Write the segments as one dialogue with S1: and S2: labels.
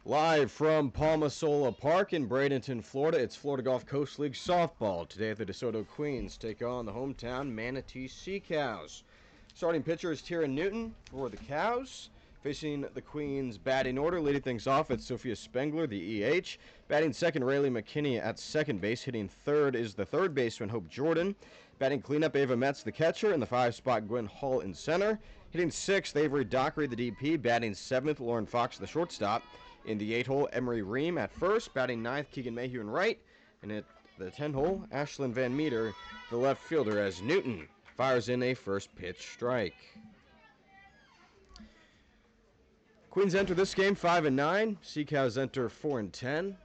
S1: Live from Palmasola Park in Bradenton, Florida, it's Florida Gulf Coast League softball. Today the DeSoto Queens take on the hometown Manatee Sea Cows. Starting pitcher is Tierra Newton for the Cows. Facing the Queens batting order, leading things off, it's Sophia Spengler, the EH. Batting second, Rayleigh McKinney at second base. Hitting third is the third baseman, Hope Jordan. Batting cleanup, Ava Metz, the catcher. In the 5-spot, Gwen Hall in center. Hitting sixth, Avery Dockery, the DP. Batting seventh, Lauren Fox, the shortstop. In the 8-hole, Emery Ream at first. Batting ninth, Keegan Mayhew in right. And at the 10-hole, Ashlyn Van Meter, the left fielder, as Newton fires in a first pitch strike. Queens enter this game 5-9. Sea Cows enter 4-10.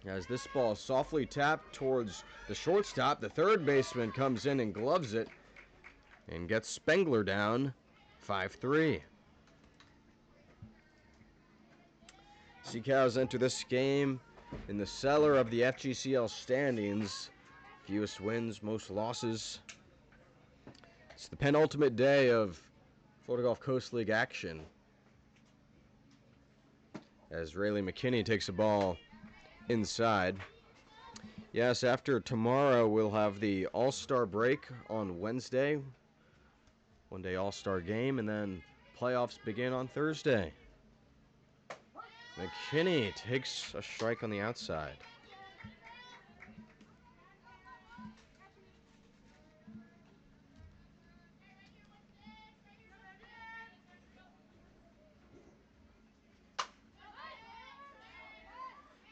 S1: As this ball is softly tapped towards the shortstop, the third baseman comes in and gloves it and gets Spengler down 5-3. Sea Cows enter this game in the cellar of the FGCL standings. Fewest wins, most losses. It's the penultimate day of Florida Gulf Coast League action, as Rayleigh McKinney takes the ball inside. Yes, after tomorrow we'll have the All-Star break on Wednesday. One-day All-Star game, and then playoffs begin on Thursday. McKinney takes a strike on the outside.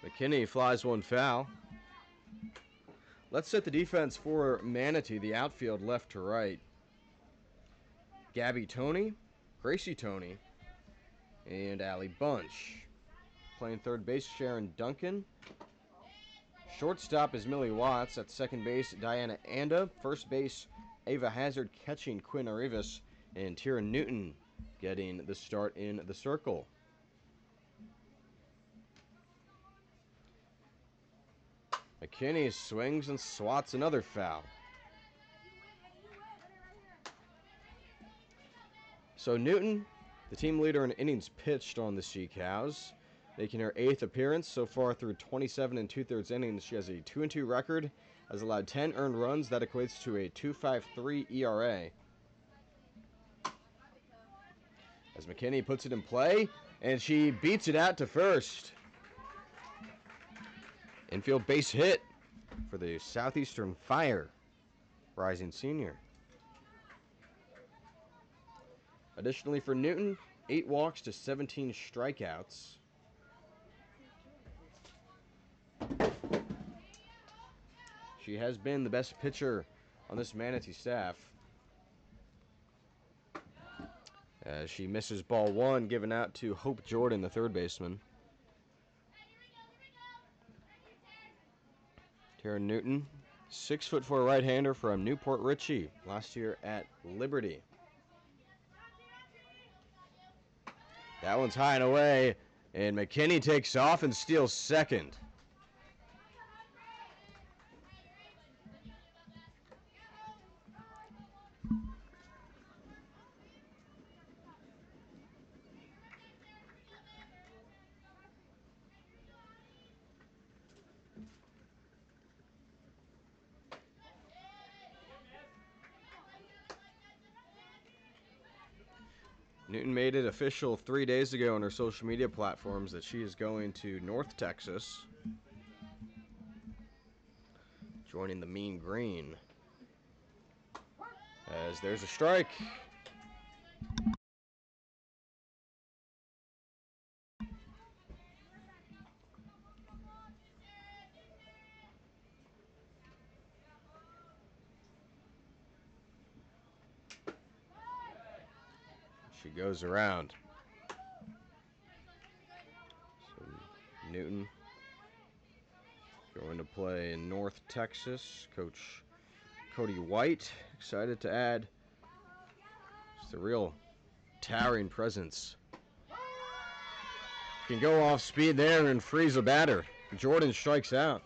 S1: McKinney flies one foul. Let's set the defense for Manatee, the outfield left to right. Gabby Toney, Gracie Toney, and Allie Bunch. Playing third base, Sharon Duncan. Shortstop is Millie Watts. At second base, Diana Anda. First base, Ava Hazard catching Quinn Arrivas. And Tierra Newton getting the start in the circle. McKinney swings and swats another foul. So Newton, the team leader in innings pitched on the Sea Cows, making her 8th appearance so far through 27 2/3 innings. She has a 2-2 record, has allowed 10 earned runs. That equates to a 2.53 ERA. As McKinney puts it in play, and she beats it out to first. Infield base hit for the Southeastern Fire rising senior. Additionally for Newton, 8 walks to 17 strikeouts. She has been the best pitcher on this Manatee staff, as she misses ball one, given out to Hope Jordan, the third baseman. Tierra Newton, 6'4" right-hander from Newport Richey, last year at Liberty. That one's high and away, and McKinney takes off and steals second. Newton made it official 3 days ago on her social media platforms that she is going to North Texas, joining the Mean Green. As there's a strike. She goes around. So Newton going to play in North Texas. Coach Cody White excited to add just a real towering presence. Can go off speed there and freeze a batter. Jordan strikes out.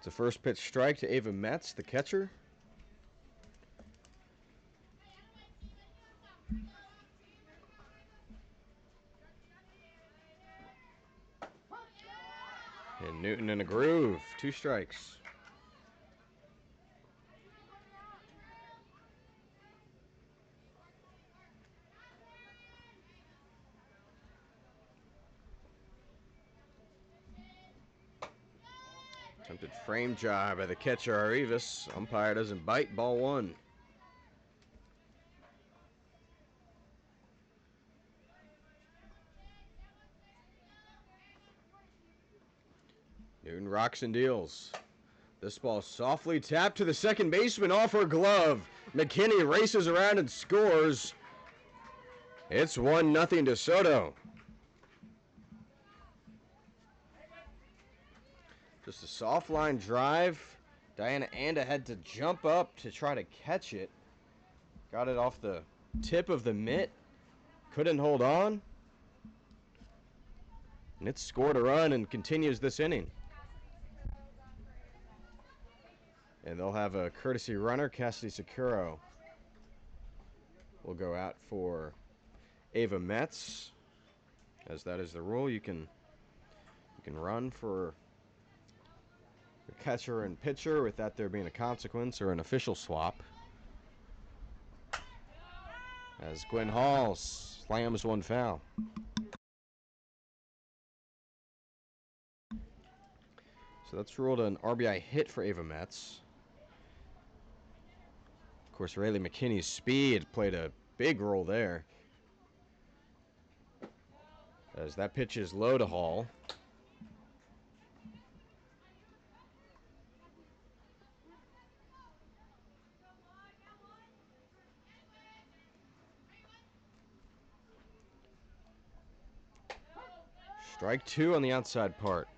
S1: the first pitch strike to Ava Metz, the catcher. And Newton in a groove, 2 strikes. Attempted frame job by the catcher, Arrivas. Umpire doesn't bite, ball 1. Newton rocks and deals. This ball softly tapped to the second baseman off her glove. McKinney races around and scores. It's 1-0 DeSoto. Just a soft line drive. Diana Anda had to jump up to try to catch it. Got it off the tip of the mitt. Couldn't hold on. And it scored a run and continues this inning. And they'll have a courtesy runner. Cassidy Sakuro will go out for Ava Metz. As that is the rule, you can run for the catcher and pitcher without there being a consequence or an official swap. As Gwen Hall slams one foul. So that's ruled an RBI hit for Ava Metz. Of course, Rayleigh McKinney's speed played a big role there. As that pitch is low to Hall. Strike 2 on the outside part.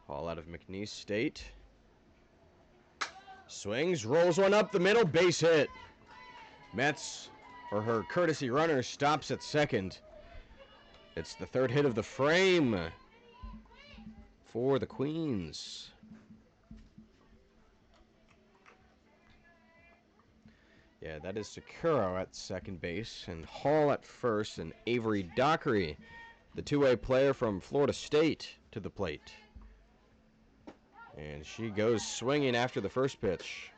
S1: Hall out of McNeese State. Swings, rolls one up the middle, base hit. Metz, or her courtesy runner, stops at second. It's the 3rd hit of the frame for the Queens. Yeah, that is Sakuro at second base, and Hall at first, and Avery Dockery, the two-way player from Florida State, to the plate. And she goes swinging after the first pitch.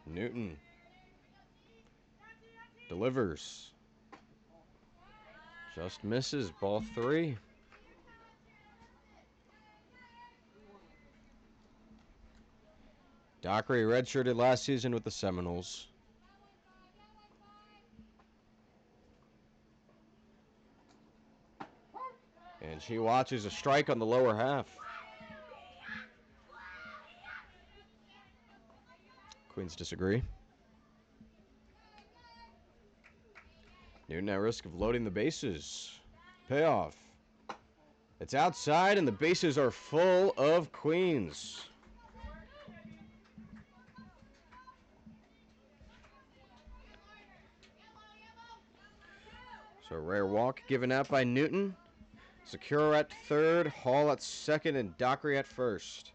S1: Newton delivers. Just misses, ball 3. Dockery redshirted last season with the Seminoles. And she watches a strike on the lower half. Queens disagree. Newton at risk of loading the bases. Payoff. It's outside and the bases are full of Queens. So a rare walk given out by Newton. Sakuro at third, Hall at second, and Dockery at first.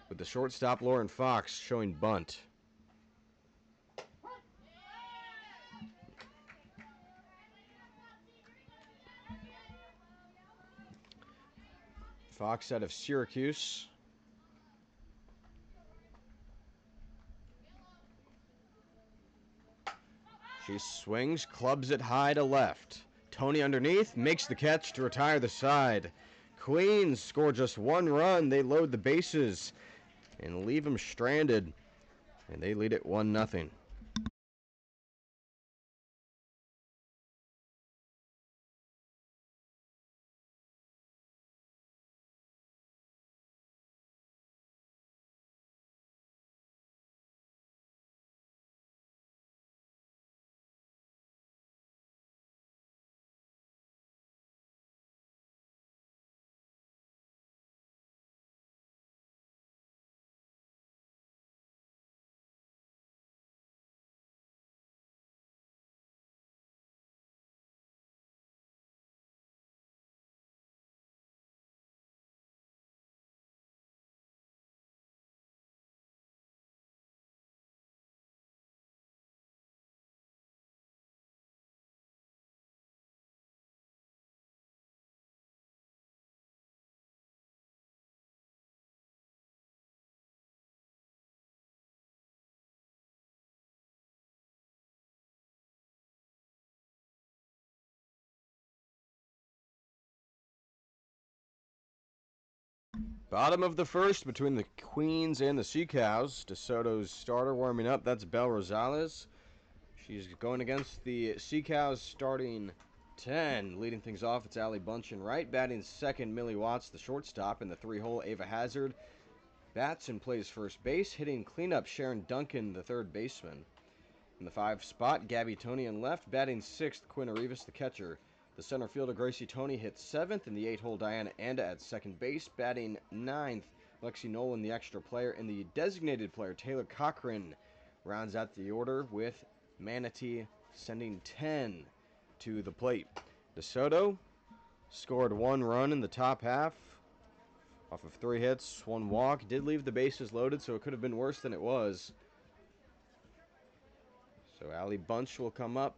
S1: With the shortstop Lauren Fox showing bunt. Fox out of Syracuse. She swings, clubs it high to left. Tony underneath, makes the catch to retire the side. Queens score just 1 run. They load the bases and leave them stranded, and they lead it 1-0. Bottom of the first between the Queens and the Sea Cows. DeSoto's starter warming up. That's Belle Rosales. She's going against the Sea Cows starting 10. Leading things off, it's Allie Bunch in right. Batting second, Millie Watts, the shortstop. In the 3-hole, Ava Hazard bats and plays first base. Hitting cleanup, Sharon Duncan, the third baseman. In the 5 spot, Gabby Tony in left. Batting sixth, Quinn Arribas, the catcher. The center fielder, Gracie Tony, hits 7th. In the 8-hole, Diana Anda at second base. Batting 9th, Lexi Nolan, the extra player. And the designated player, Taylor Cochran, rounds out the order with Manatee sending 10 to the plate. DeSoto scored 1 run in the top half off of 3 hits, 1 walk. Did leave the bases loaded, so it could have been worse than it was. So Allie Bunch will come up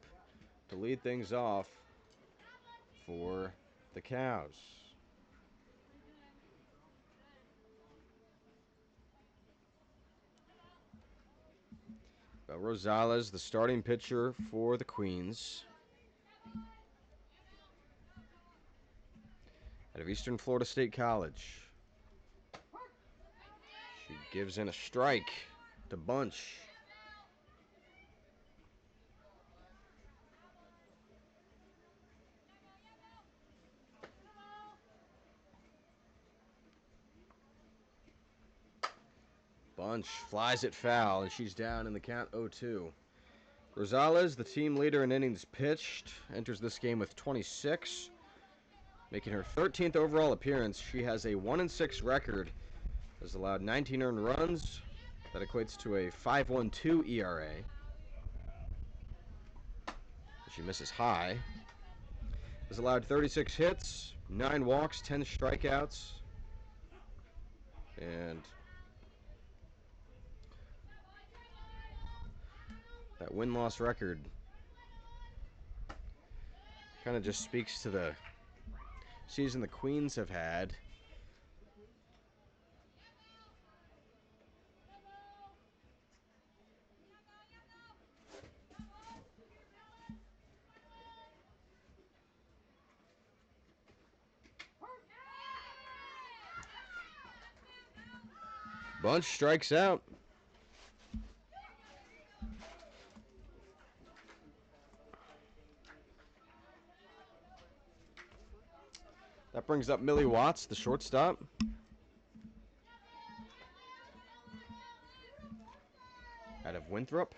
S1: to lead things off for the Cows. Belle Rosales, the starting pitcher for the Queens. Out of Eastern Florida State College. She gives in a strike to Bunch. Bunch flies it foul, and she's down in the count 0-2. Rosales, the team leader in innings pitched, enters this game with 26, making her 13th overall appearance. She has a 1-6 record, has allowed 19 earned runs. That equates to a 5.12 ERA. She misses high. Has allowed 36 hits, 9 walks, 10 strikeouts, and that win-loss record kind of just speaks to the season the Queens have had. Bunch strikes out. That brings up Millie Watts, the shortstop. Out of Winthrop.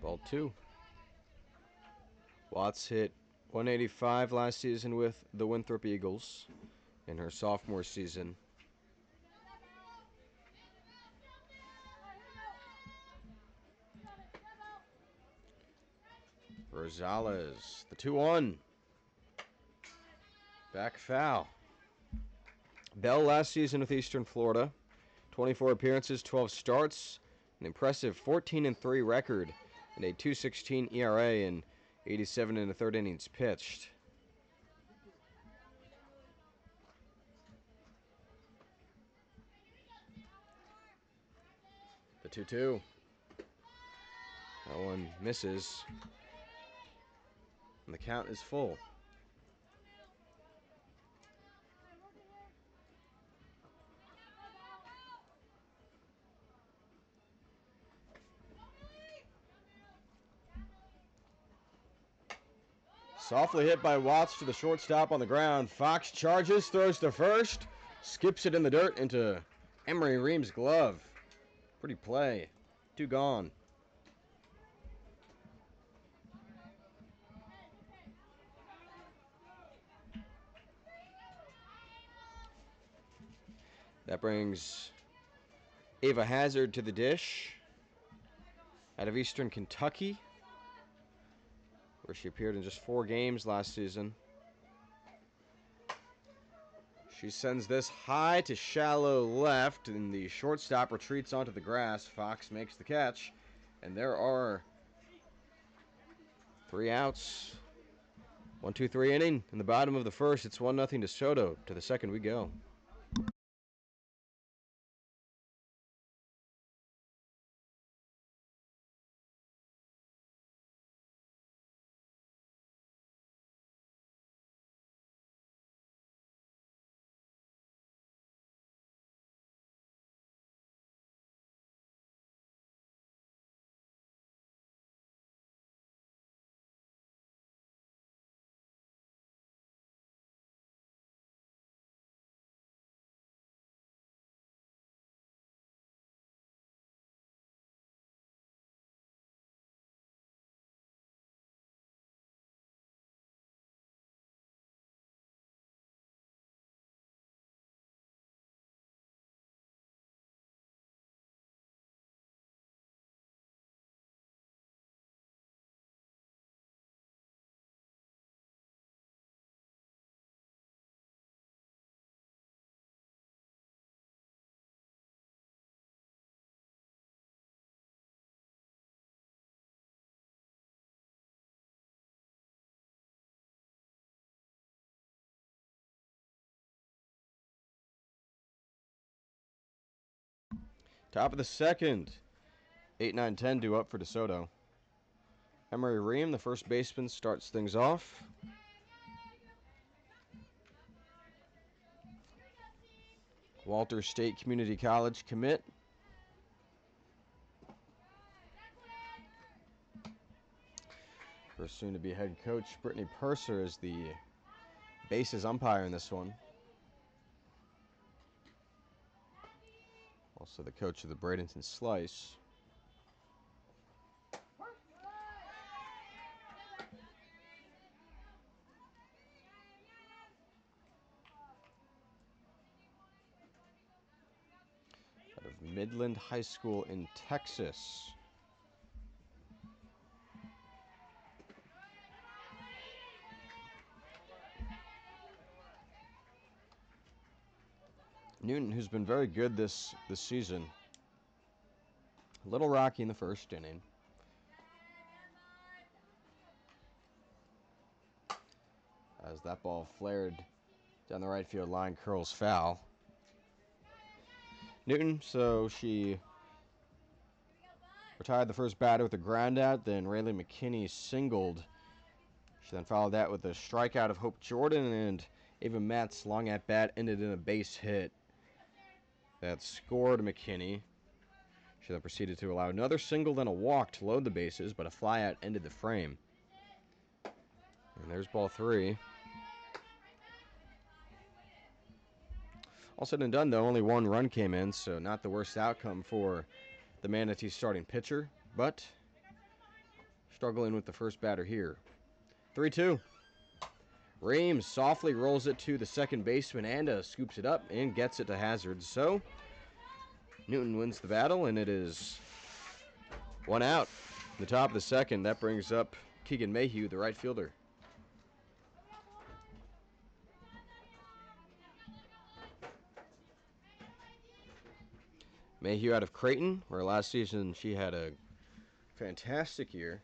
S1: Ball 2. Watts hit 185 last season with the Winthrop Eagles. in her sophomore season. Rosales, the 2-1. Back foul. Bell last season with Eastern Florida. 24 appearances, 12 starts, an impressive 14-3 record, and a 2.16 ERA in 87 1/3 innings pitched. The 2-2. That one misses. And the count is full. Softly hit by Watts to the shortstop on the ground. Fox charges, throws to first, skips it in the dirt into Emery Ream's glove. Pretty play. 2 gone. That brings Ava Hazard to the dish out of Eastern Kentucky, where she appeared in just 4 games last season. She sends this high to shallow left, and the shortstop retreats onto the grass. Fox makes the catch, and there are 3 outs. 1-2-3 inning. In the bottom of the first, it's 1-0 DeSoto. To the second we go. Top of the second. 8-9-10 due up for DeSoto. Emery Ream, the first baseman, starts things off. Walters State Community College commit. Her soon-to-be head coach, Brittany Purser, is the bases umpire in this one. Also the coach of the Bradenton Slice. Out of Midland High School in Texas. Newton, who's been very good this season. A little rocky in the first inning. As that ball flared down the right field line, curls foul. Newton, so she retired the first batter with a ground out, then Rayleigh McKinney singled. She then followed that with a strikeout of Hope Jordan, and Ava Metz, long at bat, ended in a base hit that scored McKinney. She then proceeded to allow another single, then a walk to load the bases, but a flyout ended the frame. And there's ball 3. All said and done, though, only 1 run came in, so not the worst outcome for the Manatee starting pitcher, but struggling with the first batter here. 3-2. Reams softly rolls it to the second baseman. Anda scoops it up and gets it to Hazard. So Newton wins the battle, and it is 1 out. In the top of the second, that brings up Keegan Mayhew, the right fielder. Mayhew out of Creighton, where last season she had a fantastic year.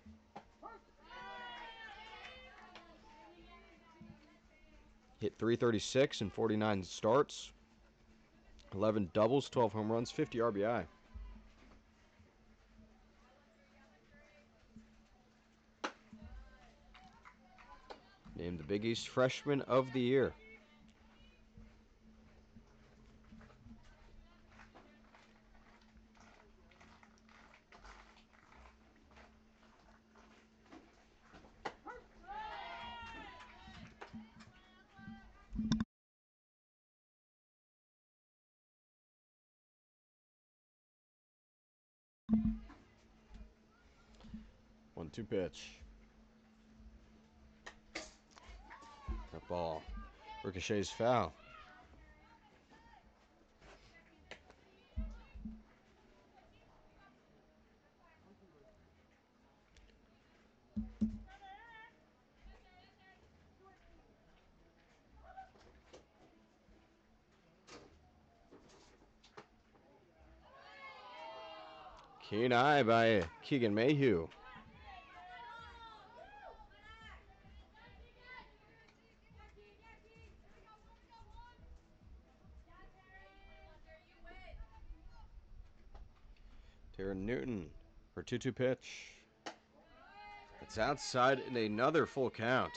S1: Hit .336 in 49 starts. 11 doubles, 12 home runs, 50 RBI. Named the Big East Freshman of the Year. One-two pitch. That ball ricochets foul. Keen eye by Keegan Mayhew. Taron Newton for 2-2 pitch. It's outside in another full count.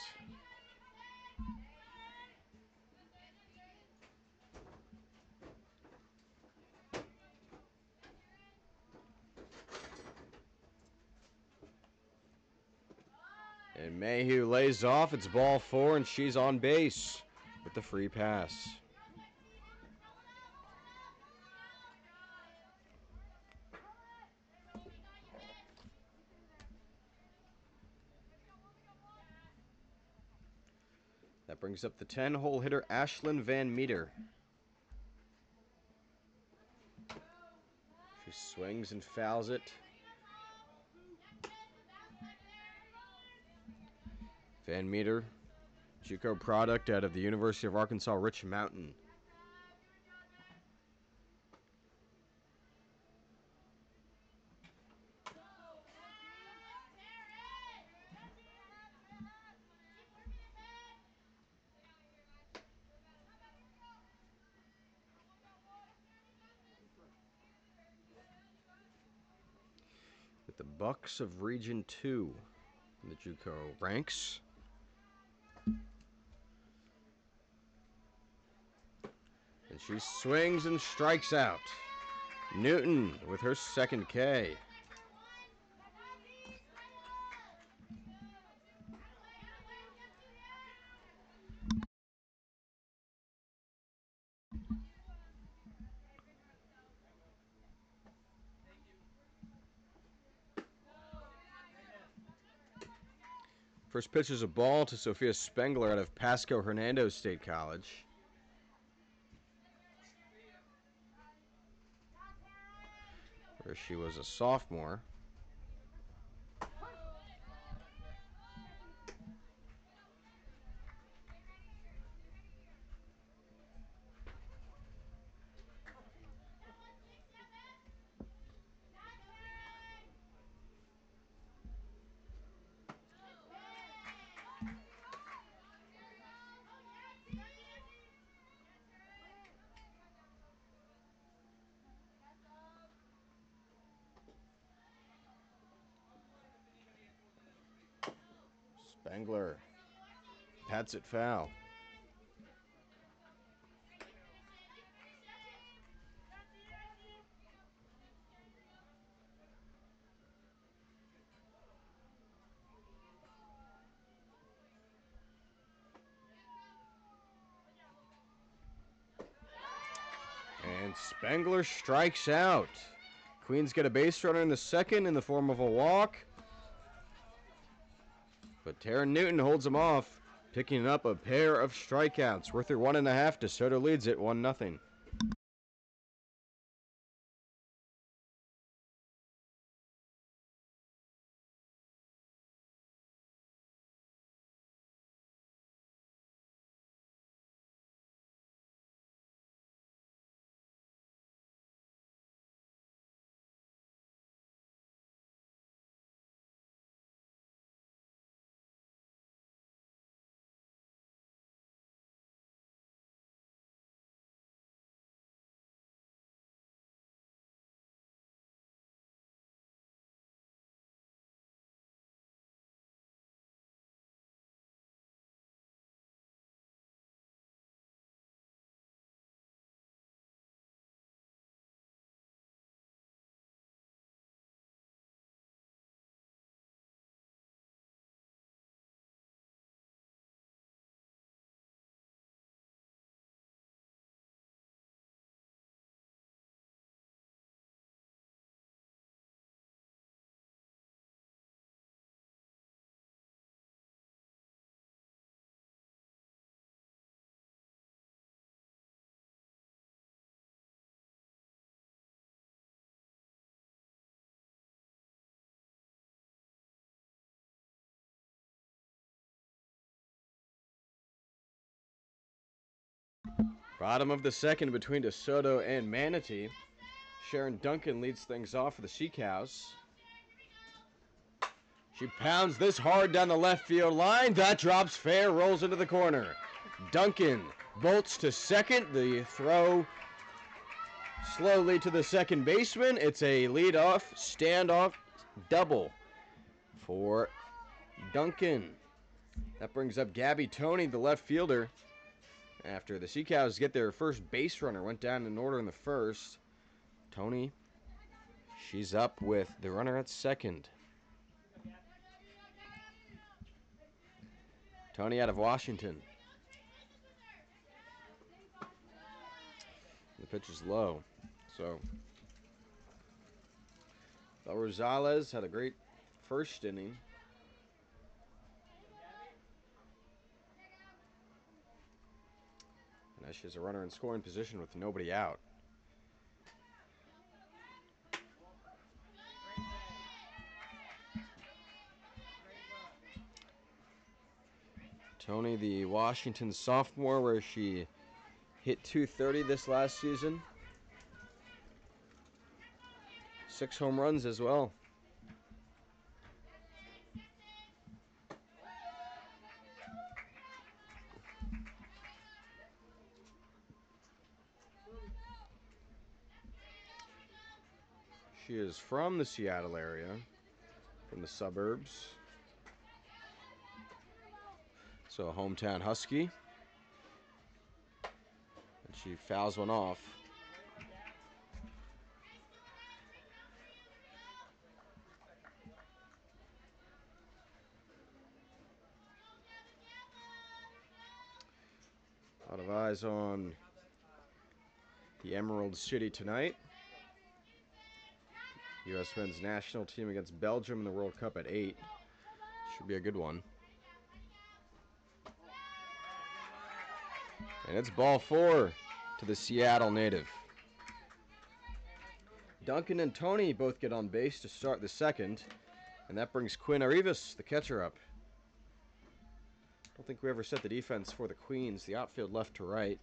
S1: And Mayhew lays off. It's ball 4, and she's on base with the free pass. That brings up the 10-hole hitter, Ashlyn Van Meter. She swings and fouls it. Van Meter, JUCO product out of the University of Arkansas Rich Mountain. With the Bucks of Region 2 in the JUCO ranks. And she swings and strikes out. Newton with her second K. First pitch is a ball to Sophia Spengler out of Pasco Hernando State College. Where she was a sophomore. Spengler pats it foul. And Spengler strikes out. Queens get a base runner in the second in the form of a walk. But Taron Newton holds him off. picking up a pair of strikeouts. Worth it 1.5. DeSoto leads it 1-0. Bottom of the second between DeSoto and Manatee. Sharon Duncan leads things off for the Sea Cows. She pounds this hard down the left field line. That drops fair, rolls into the corner. Duncan bolts to second. The throw slowly to the second baseman. It's a leadoff, standoff double for Duncan. That brings up Gabby Toney, the left fielder. After the Sea Cows get their first base runner, went down in order in the first. Toney, she's up with the runner at second. Toney out of Washington. The pitch is low. So, Bel Rosales had a great first inning. And now she has a runner in scoring position with nobody out. Toney, the Washington sophomore, where she hit .230 this last season. 6 home runs as well. She is from the Seattle area, from the suburbs. So a hometown Husky. And she fouls one off. A lot of eyes on the Emerald City tonight. U.S. men's national team against Belgium in the World Cup at 8. Should be a good one. And it's ball 4 to the Seattle native. Duncan and Toney both get on base to start the second. And that brings Quinn Arribas, the catcher, up. Don't think we ever set the defense for the Queens. The outfield left to right.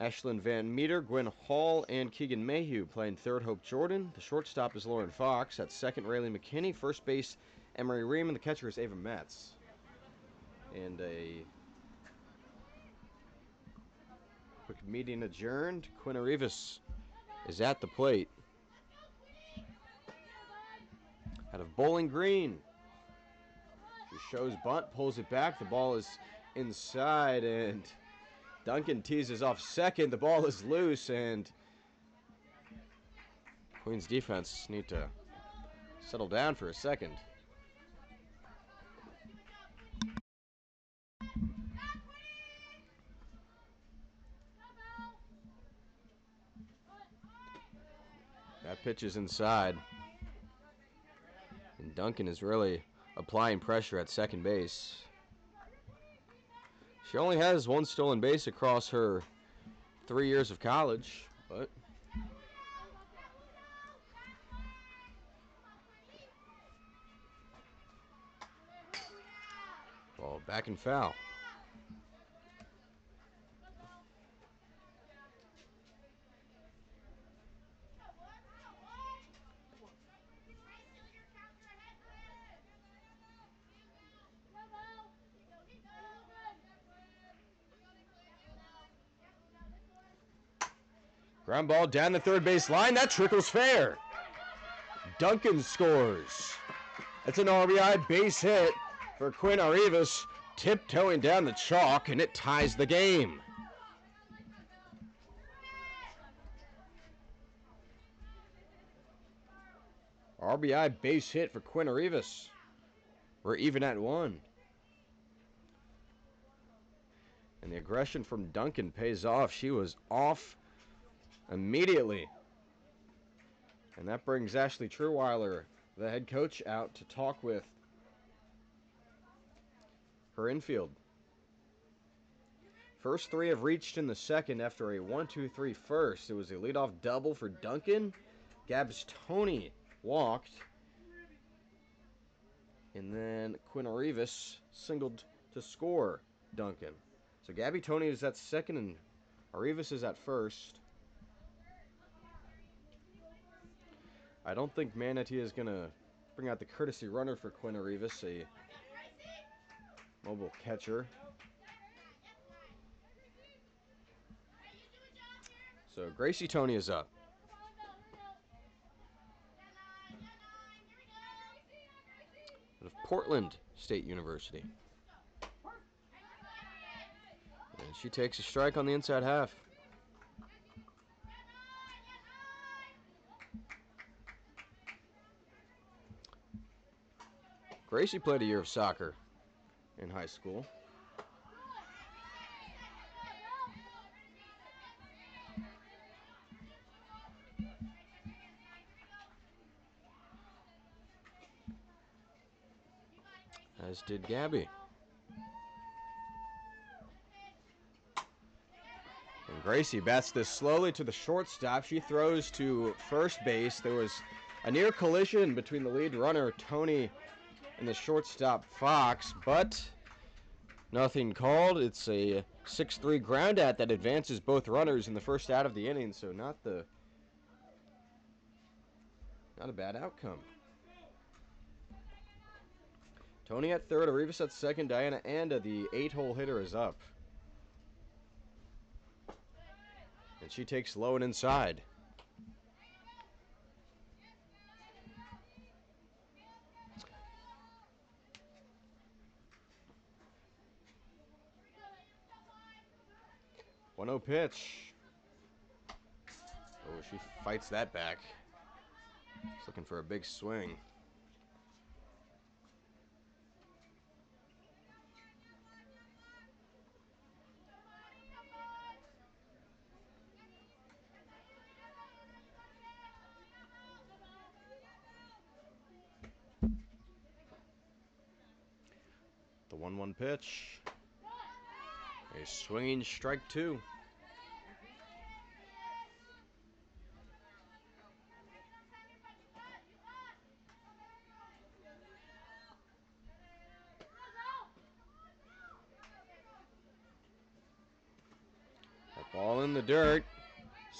S1: Ashlyn Van Meter, Gwen Hall, and Keegan Mayhew playing third, Hope Jordan. The shortstop is Lauren Fox. At second, Rayleigh McKinney. First base, Emery Ream. And the catcher is Ava Metz. And a quick meeting adjourned. Quinn Arribas is at the plate. Out of Bowling Green. She shows bunt, pulls it back. The ball is inside, and Duncan teases off second. The ball is loose, and Queens defense need to settle down for a second. That pitch is inside. And Duncan is really applying pressure at second base. She only has one stolen base across her 3 years of college, but ball back and foul. Ground ball down the third base line. That trickles fair. Duncan scores. It's an RBI base hit for Quinn Arribas, tiptoeing down the chalk, and it ties the game. RBI base hit for Quinn Arribas. We're even at 1. And the aggression from Duncan pays off. She was off immediately. And that brings Ashley Truweiler, the head coach, out to talk with her infield. First 3 have reached in the second after a 1-2-3 first. It was a leadoff double for Duncan. Gabs Toney walked. And then Quinn Arribas singled to score Duncan. So Gabby Toney is at second and Arribas is at first. I don't think Manatee is going to bring out the courtesy runner for Quinn Arribas, a mobile catcher. So Gracie Toney is up. Out of Portland State University. And she takes a strike on the inside half. Gracie played a year of soccer in high school. As did Gabby. And Gracie bats this slowly to the shortstop. She throws to first base. There was a near collision between the lead runner, Toney, and the shortstop, Fox, but nothing called. It's a 6-3 ground out that advances both runners in the first out of the inning, so not a bad outcome. Toney at third, Arribas at second, Diana Anda, the 8-hole hitter, is up. And she takes low and inside. One-oh pitch. Oh, she fights that back. She's looking for a big swing. The 1-1 pitch. A swinging strike 2. That ball in the dirt.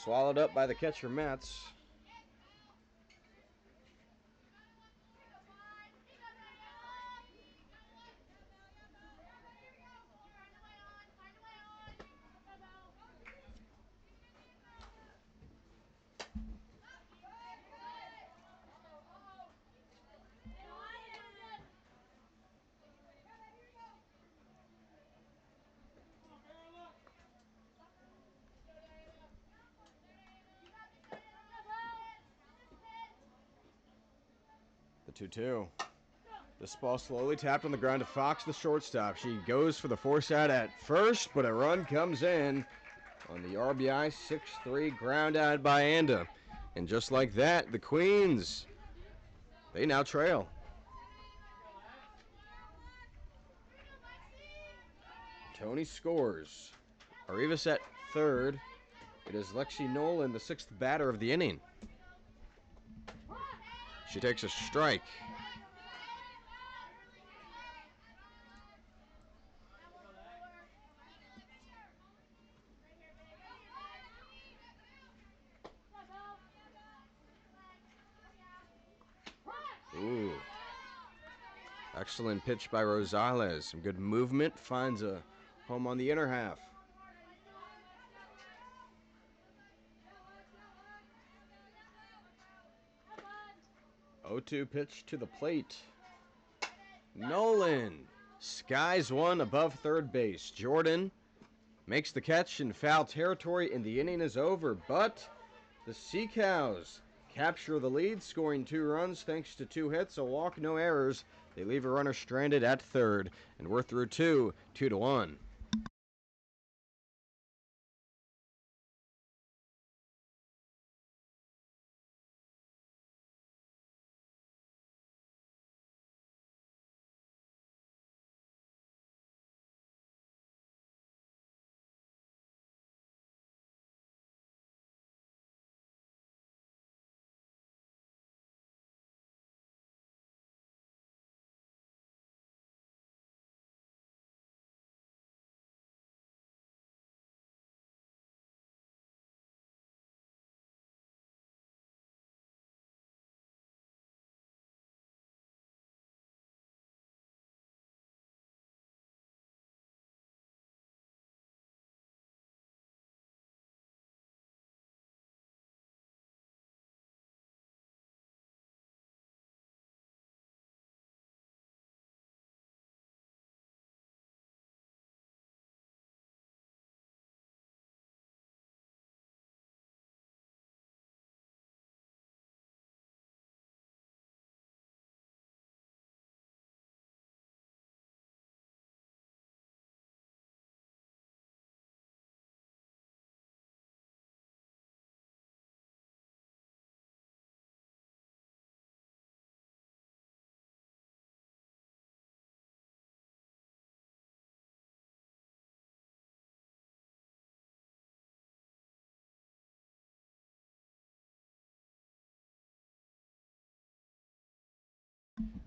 S1: Swallowed up by the catcher, Metz. The 2-2. This ball slowly tapped on the ground to Fox, the shortstop. She goes for the force out at first, but a run comes in on the RBI 6-3 ground out by Anda. And just like that, the Queens, they now trail. Tony scores. Arrivas at third. It is Lexi Nolan, the sixth batter of the inning. She takes a strike. Ooh. Excellent pitch by Rosales. Some good movement. Finds a home on the inner half. 0-2 pitch to the plate. Nolan skies one above third base. Jordan makes the catch in foul territory, and the inning is over. But the Sea Cows capture the lead, scoring 2 runs thanks to 2 hits, a walk, no errors. They leave a runner stranded at third, and we're through 2-1.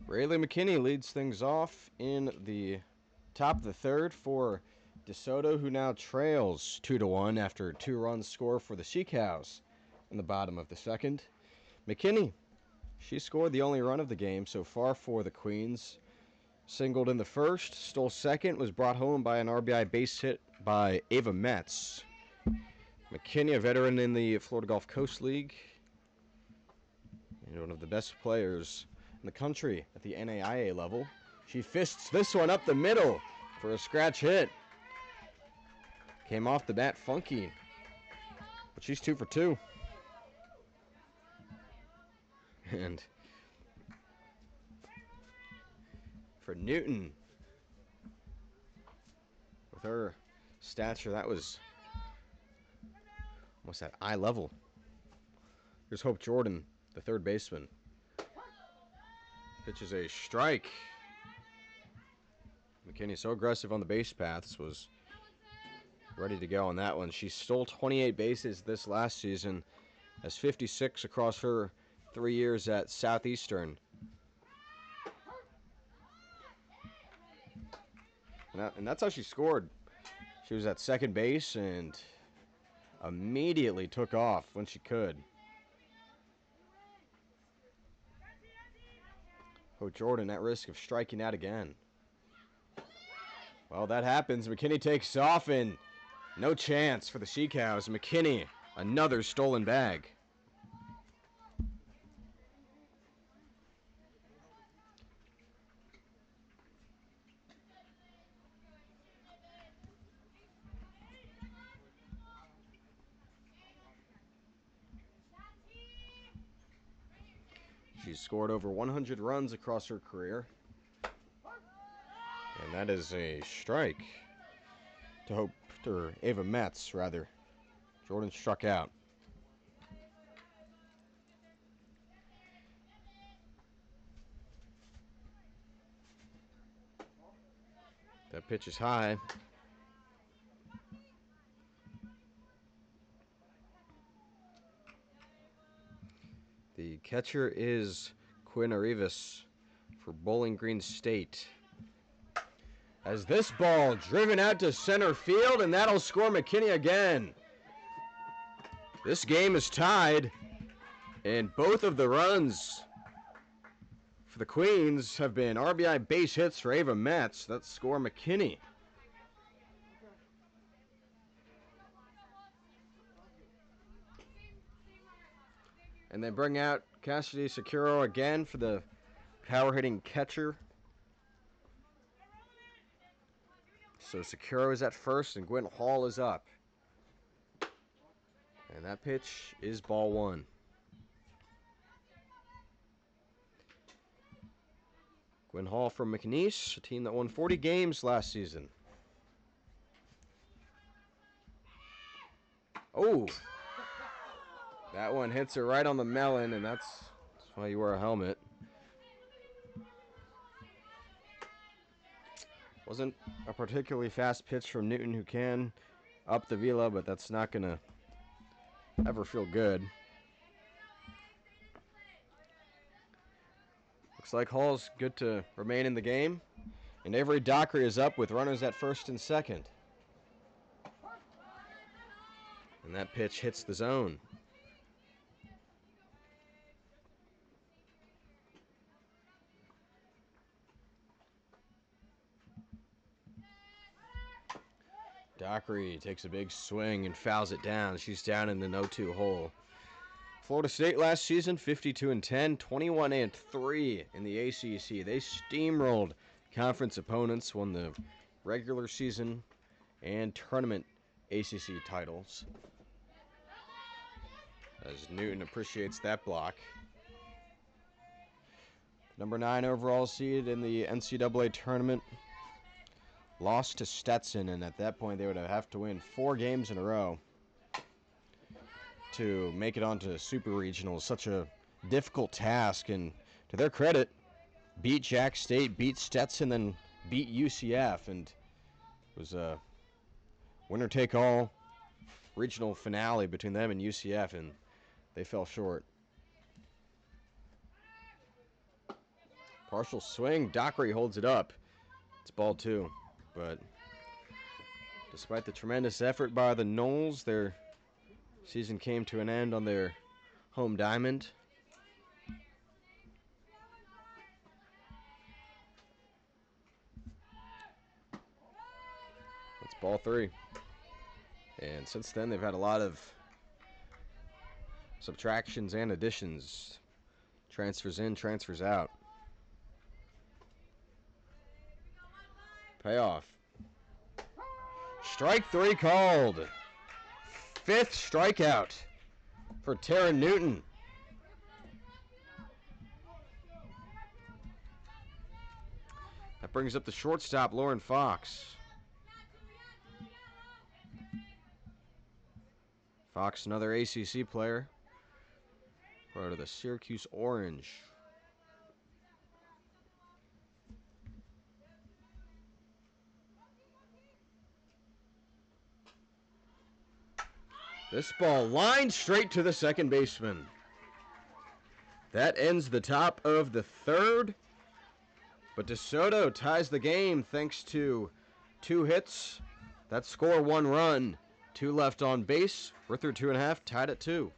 S1: Rayleigh McKinney leads things off in the top of the third for DeSoto, who now trails 2-1 after 2 runs score for the Sea Cows in the bottom of the second. McKinney, she scored the only run of the game so far for the Queens. Singled in the first, stole second, was brought home by an RBI base hit by Ava Metz. McKinney, a veteran in the Florida Gulf Coast League, and one of the best players in the country at the NAIA level. She fists this one up the middle for a scratch hit. Came off the bat funky, but she's 2 for 2. And for Newton, with her stature, that was almost at eye level. Here's Hope Jordan, the third baseman. Pitches a strike. McKinney so aggressive on the base paths, was ready to go on that one. She stole 28 bases this last season, has 56 across her 3 years at Southeastern. And that's how she scored. She was at second base and immediately took off when she could. Oh, Jordan at risk of striking out again. Well, that happens. McKinney takes off, and no chance for the Sea Cows. McKinney, another stolen bag. She's scored over 100 runs across her career. And that is a strike to Ava Metz, rather. Jordan struck out. That pitch is high. Catcher is Quinn Arrivas for Bowling Green State. As this ball driven out to center field, and that'll score McKinney again. This game is tied, and both of the runs for the Queens have been RBI base hits for Ava Metz. That's score McKinney. And they bring out Cassidy Securo again for the power hitting catcher. So Securo is at first and Gwen Hall is up. And that pitch is ball one. Gwen Hall from McNeese, a team that won 40 games last season. Oh! That one hits her right on the melon, and that's why you wear a helmet. Wasn't a particularly fast pitch from Newton, who can up the velo, but that's not going to ever feel good. Looks like Hall's good to remain in the game. And Avery Dockery is up with runners at first and second. And that pitch hits the zone. Dockery takes a big swing and fouls it down. She's down in the no-2 hole. Florida State last season, 52-10, 21-3 in the ACC. They steamrolled conference opponents, won the regular season and tournament ACC titles. As Newton appreciates that block. Number 9 overall seed in the NCAA tournament. Lost to Stetson, and at that point they would have to win 4 games in a row to make it onto Super Regionals. Such a difficult task, and to their credit, beat Jack State, beat Stetson, then beat UCF, and it was a winner-take-all regional finale between them and UCF, and they fell short. Partial swing, Dockery holds it up. It's ball 2. But despite the tremendous effort by the Noles, their season came to an end on their home diamond. That's ball 3. And since then, they've had a lot of subtractions and additions. Transfers in, transfers out. Payoff. Strike 3 called. 5th strikeout for Tara Newton. That brings up the shortstop, Lauren Fox. Fox, another ACC player, part of the Syracuse Orange. This ball lined straight to the second baseman. That ends the top of the 3rd. But DeSoto ties the game thanks to 2 hits that score 1 run. 2 left on base. We're through 2.5, tied at 2.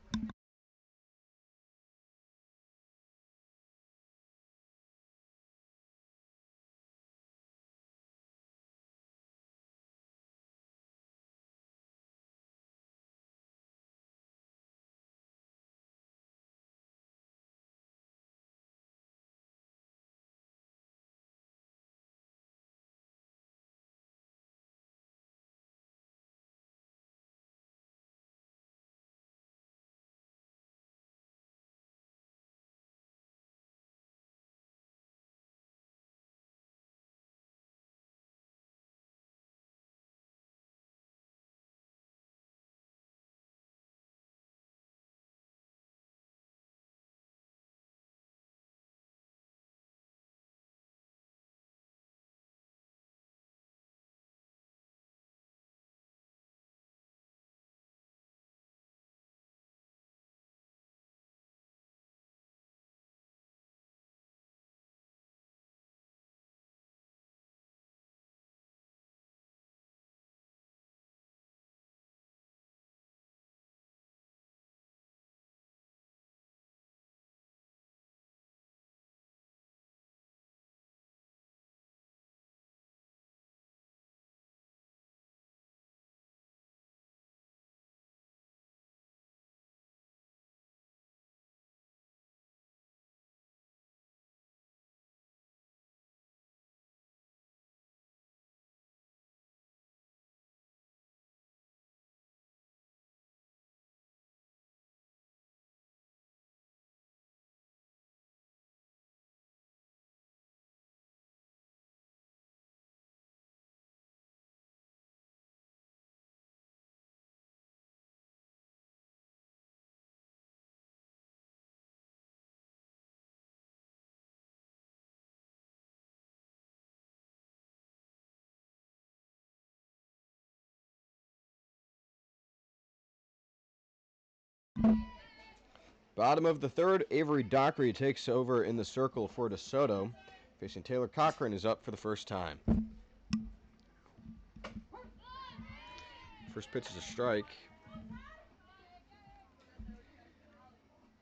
S1: Bottom of the third, Avery Dockery takes over in the circle for DeSoto. Facing Taylor Cochran is up for the first time. First pitch is a strike.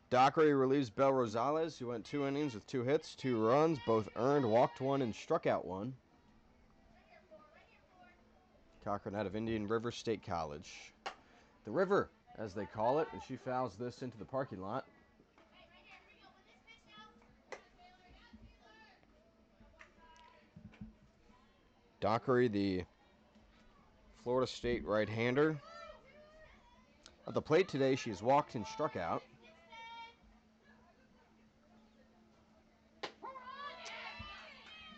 S1: Dockery relieves Bel Rosales, who went 2 innings with 2 hits, 2 runs, both earned, walked 1, and struck out 1. Cochran out of Indian River State College. The River, as they call it, and she fouls this into the parking lot. Dockery, the Florida State right-hander. At the plate today, she has walked and struck out.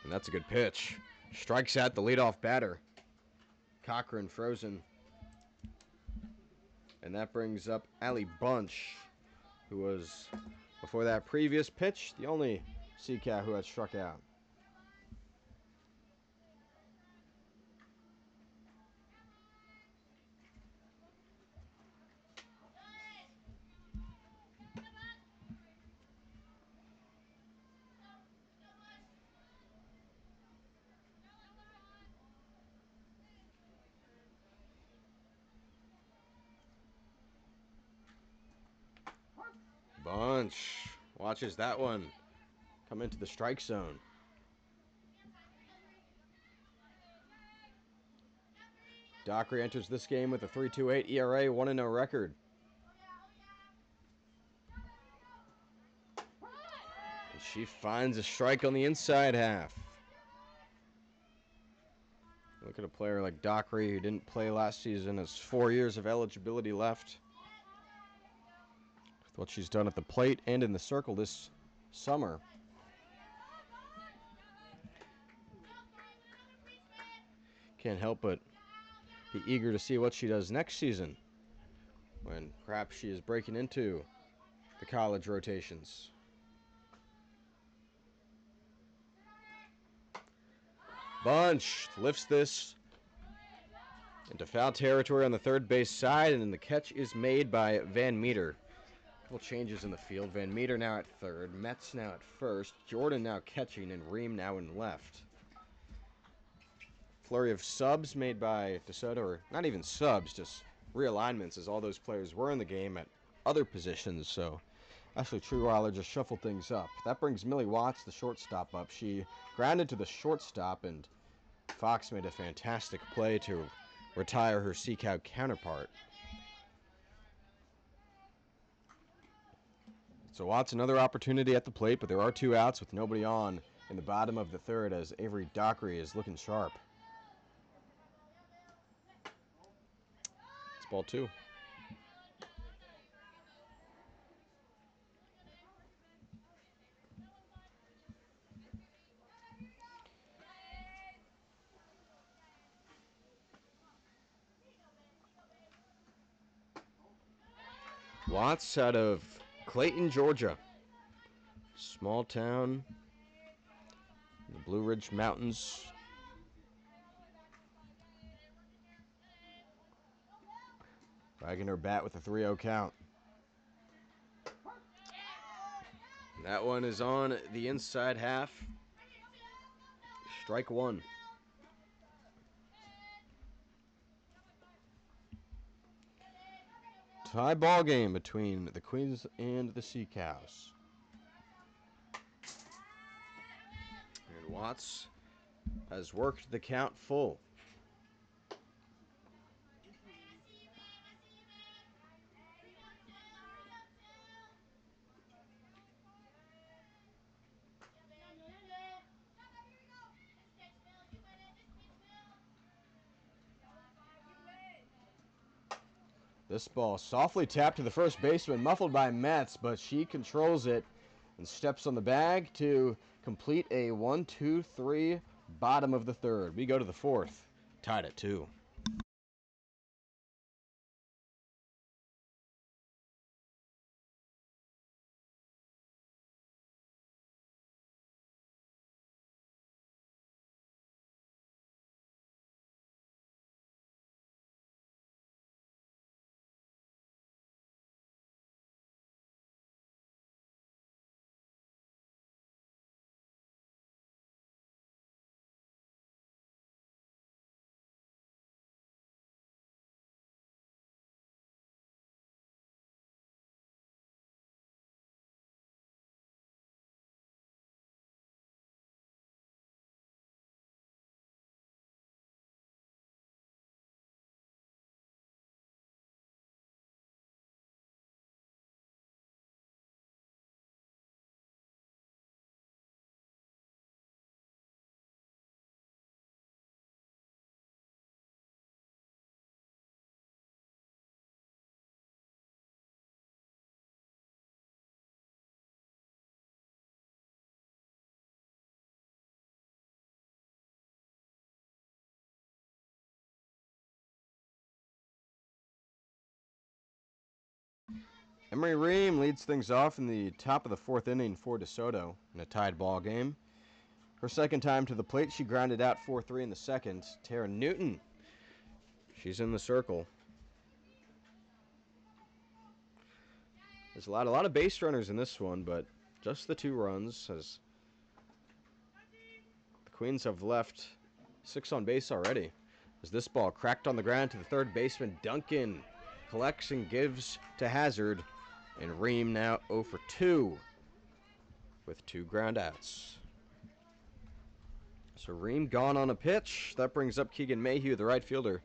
S1: And that's a good pitch. Strikes out the leadoff batter. Cochran frozen. And that brings up Allie Bunch, who was, before that previous pitch, the only Sea-Cow who had struck out. Bunch watches that one come into the strike zone. Dockery enters this game with a 3.28 ERA, 1-0 record. And she finds a strike on the inside half. Look at a player like Dockery, who didn't play last season, has 4 years of eligibility left. With what she's done at the plate and in the circle this summer. Can't help but be eager to see what she does next season, when perhaps she is breaking into the college rotations. Bunch lifts this into foul territory on the third base side, and then the catch is made by Van Meter. A couple changes in the field. Van Meter now at third, Metz now at first, Jordan now catching, and Ream now in left. Flurry of subs made by DeSoto, or not even subs, just realignments, as all those players were in the game at other positions, so Ashley Trueweiler just shuffled things up. That brings Millie Watts, the shortstop, up. She grounded to the shortstop, and Fox made a fantastic play to retire her Sea-Cow counterpart. So Watts, another opportunity at the plate, but there are 2 outs with nobody on in the bottom of the third as Avery Dockery is looking sharp. It's ball 2. Watts out of Clayton, Georgia. Small town in the Blue Ridge Mountains. Wagging her bat with a 3-0 count. And that one is on the inside half. Strike 1. Tie ball game between the Queens and the Sea-Cows. And Watts has worked the count full. This ball softly tapped to the first baseman, muffled by Metz, but she controls it and steps on the bag to complete a 1-2-3 bottom of the third. We go to the fourth, tied at 2. Emery Ream leads things off in the top of the 4th inning for DeSoto in a tied ball game. Her second time to the plate, she grounded out 4-3 in the second. Tara Newton, she's in the circle. There's a lot of base runners in this one, but just the 2 runs, as the Queens have left 6 on base already. As this ball cracked on the ground to the third baseman, Duncan collects and gives to Hazard, and Ream now 0 for 2 with 2 ground outs. So Ream gone on a pitch. That brings up Keegan Mayhew, the right fielder.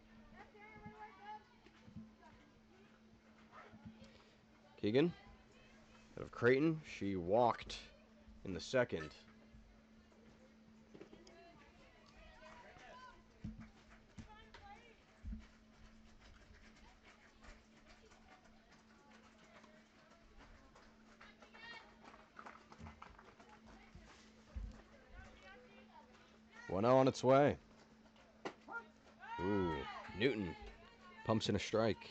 S1: Keegan, out of Creighton, she walked in the second. One out on its way. Ooh, Newton pumps in a strike.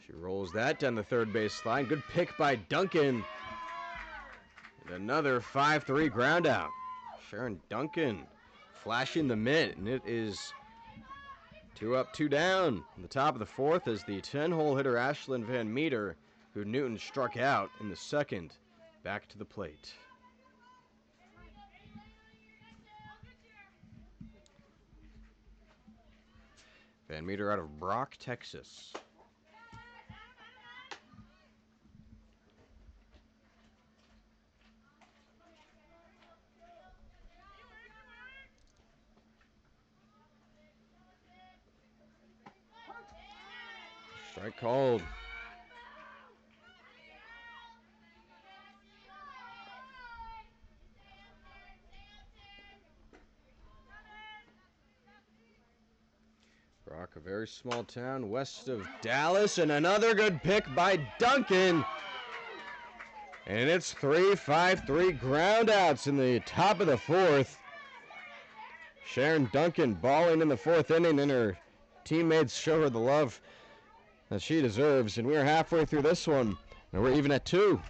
S1: She rolls that down the third base line. Good pick by Duncan. And another 5-3 ground out. Sharon Duncan flashing the mitt, and it is 2 up, 2 down. In the top of the 4th is the 10-hole hitter Ashlyn Van Meter, who Newton struck out in the second, back to the plate. Van Meter out of Brock, Texas. Strike called. Brock, a very small town west of Dallas, and another good pick by Duncan. And it's 3-5-3 ground outs in the top of the 4th. Sharon Duncan balling in the 4th inning, and her teammates show her the love that she deserves. And we're halfway through this one, and we're even at 2.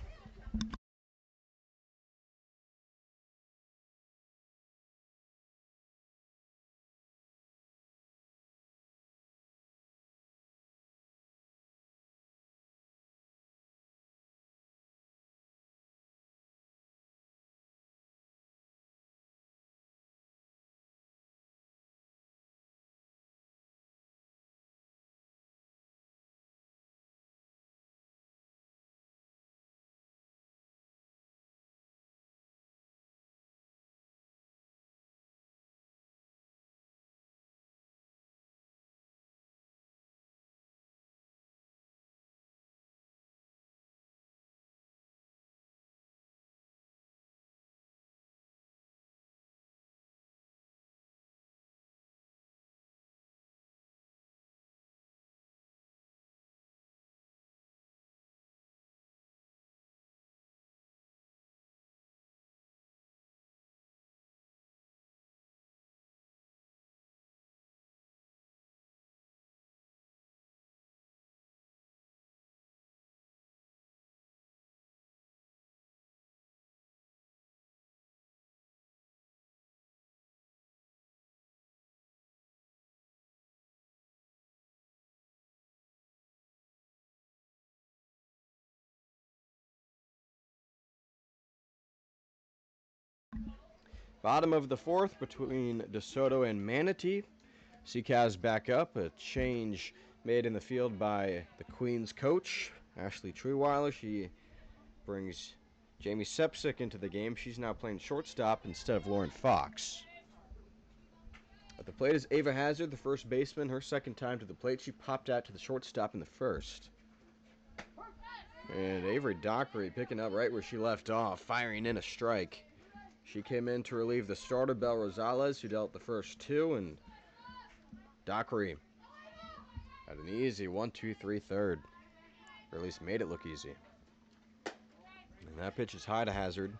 S1: Bottom of the 4th between DeSoto and Manatee. Seacavs back up. A change made in the field by the Queens coach, Ashley Trewiler. She brings Jamie Sepsic into the game. She's now playing shortstop instead of Lauren Fox. At the plate is Ava Hazard, the first baseman. Her second time to the plate. She popped out to the shortstop in the first. And Avery Dockery picking up right where she left off, firing in a strike. She came in to relieve the starter, Belle Rosales, who dealt the first 2, and Dockery had an easy 1-2-3 third, or at least made it look easy. And that pitch is high to Hazard.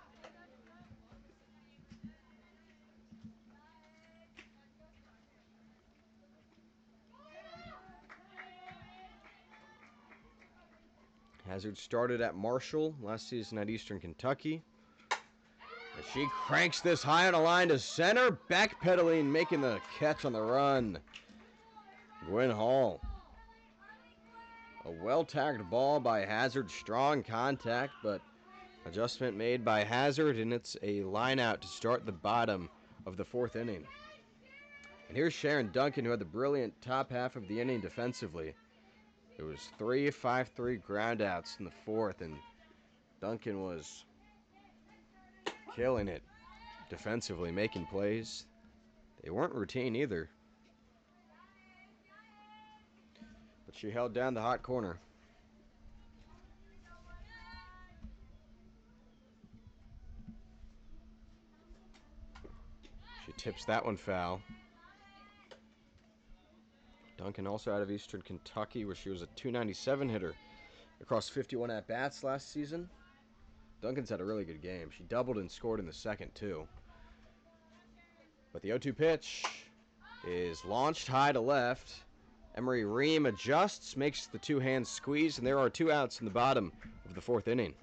S1: Hazard started at Marshall, last season at Eastern Kentucky. And she cranks this high on a line to center, backpedaling, making the catch on the run. Gwen Hall. A well-tagged ball by Hazard, strong contact, but adjustment made by Hazard, and it's a line out to start the bottom of the 4th inning. And here's Sharon Duncan, who had the brilliant top half of the inning defensively. It was 3-5-3 groundouts in the 4th, and Duncan was killing it defensively, making plays. They weren't routine either, but she held down the hot corner. She tips that one foul. Duncan also out of Eastern Kentucky, where she was a .297 hitter across 51 at-bats last season. Duncan's had a really good game. She doubled and scored in the 2nd, too. But the 0-2 pitch is launched high to left. Emery Ream adjusts, makes the two-hand squeeze, and there are 2 outs in the bottom of the 4th inning.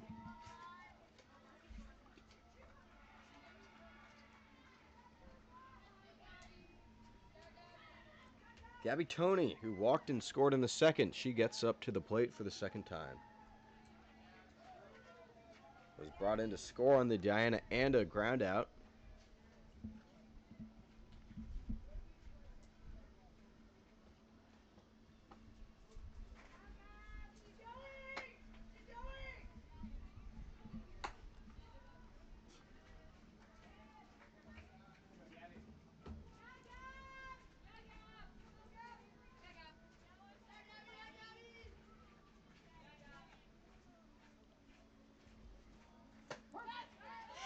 S1: Gabby Toney, who walked and scored in the 2nd, she gets up to the plate for the 2nd time. Was brought in to score on the Diana Anda ground out.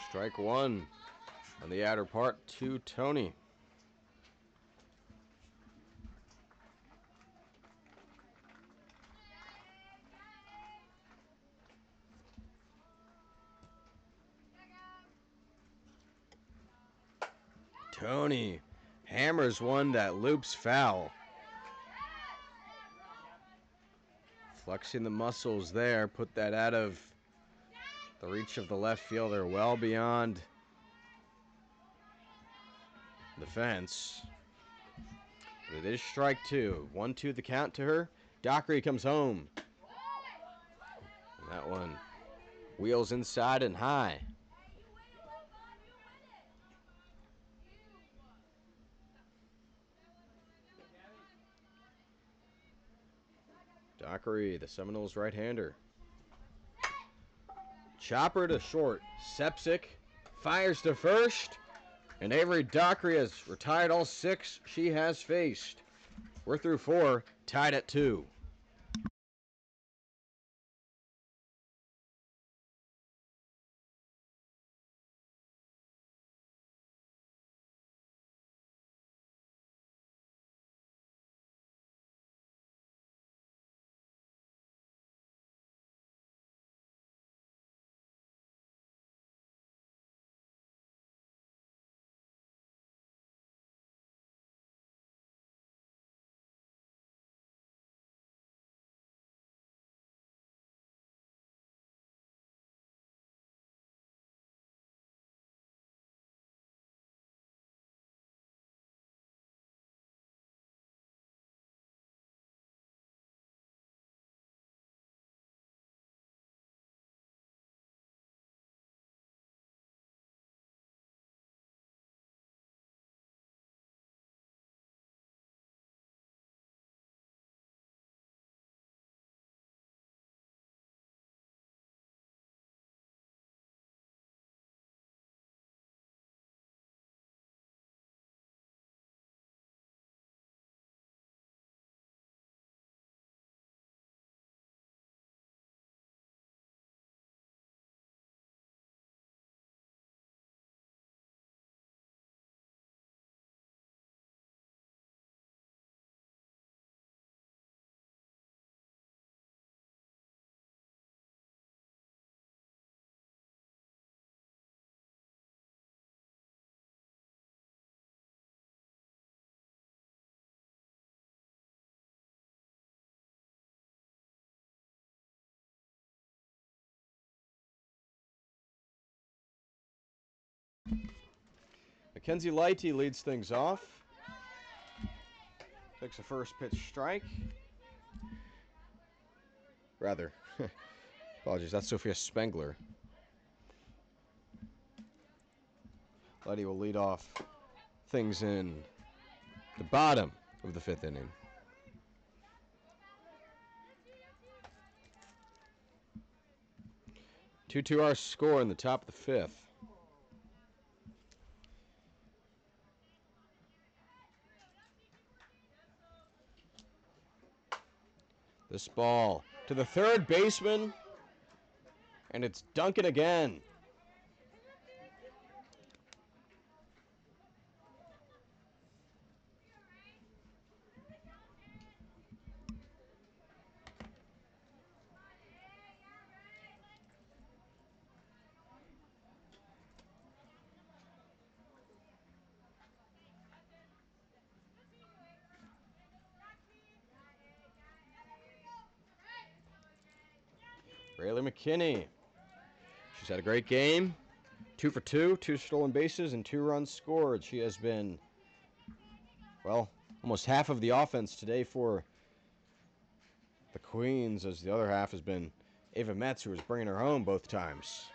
S1: Strike 1 on the outer part to Toney. Toney hammers one that loops foul. Flexing the muscles there, put that out of the reach of the left fielder, well beyond the fence. But it is strike 2. 1-2 the count to her. Dockery comes home. And that one wheels inside and high. Dockery, the Seminoles right-hander. Chopper to short. Sepsic fires to first. And Avery Dockery has retired all 6 she has faced. We're through 4, tied at 2. Kenzie Lighty leads things off. Takes the first pitch strike. Rather, apologies, that's Sophia Spengler. Lighty will lead off things in the bottom of the 5th inning. Two our score in the top of the 5th. This ball to the third baseman, and it's Duncan again. Rayleigh McKinney. She's had a great game. 2 for 2, 2 stolen bases, and 2 runs scored. She has been, well, almost half of the offense today for the Queens, as the other half has been Ava Metz, who was bringing her home both times.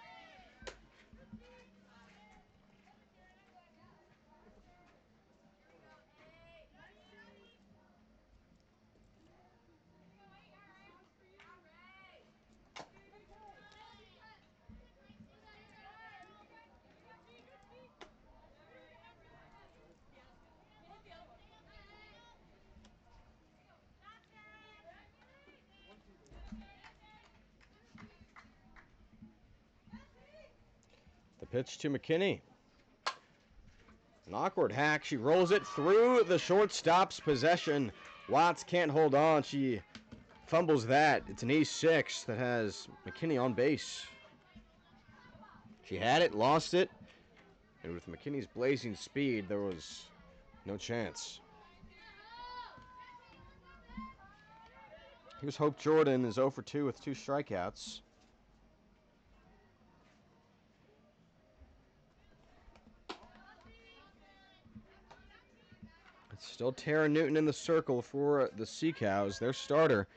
S1: The pitch to McKinney. An awkward hack. She rolls it through the shortstop's possession. Watts can't hold on. She fumbles that. It's an E6 that has McKinney on base. She had it, lost it, and with McKinney's blazing speed, there was no chance. Here's Hope Jordan, is 0 for 2 with 2 strikeouts. It's still Tara Newton in the circle for the Sea Cows, their starter.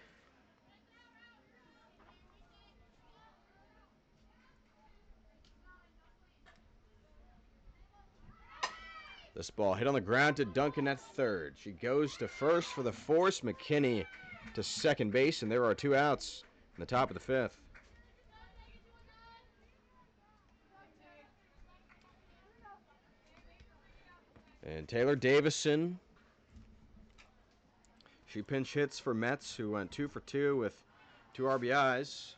S1: This ball hit on the ground to Duncan at third. She goes to first for the force. McKinney to second base, and there are 2 outs in the top of the 5th. And Taylor Davison, she pinch hits for Metz, who went 2 for 2 with 2 RBIs.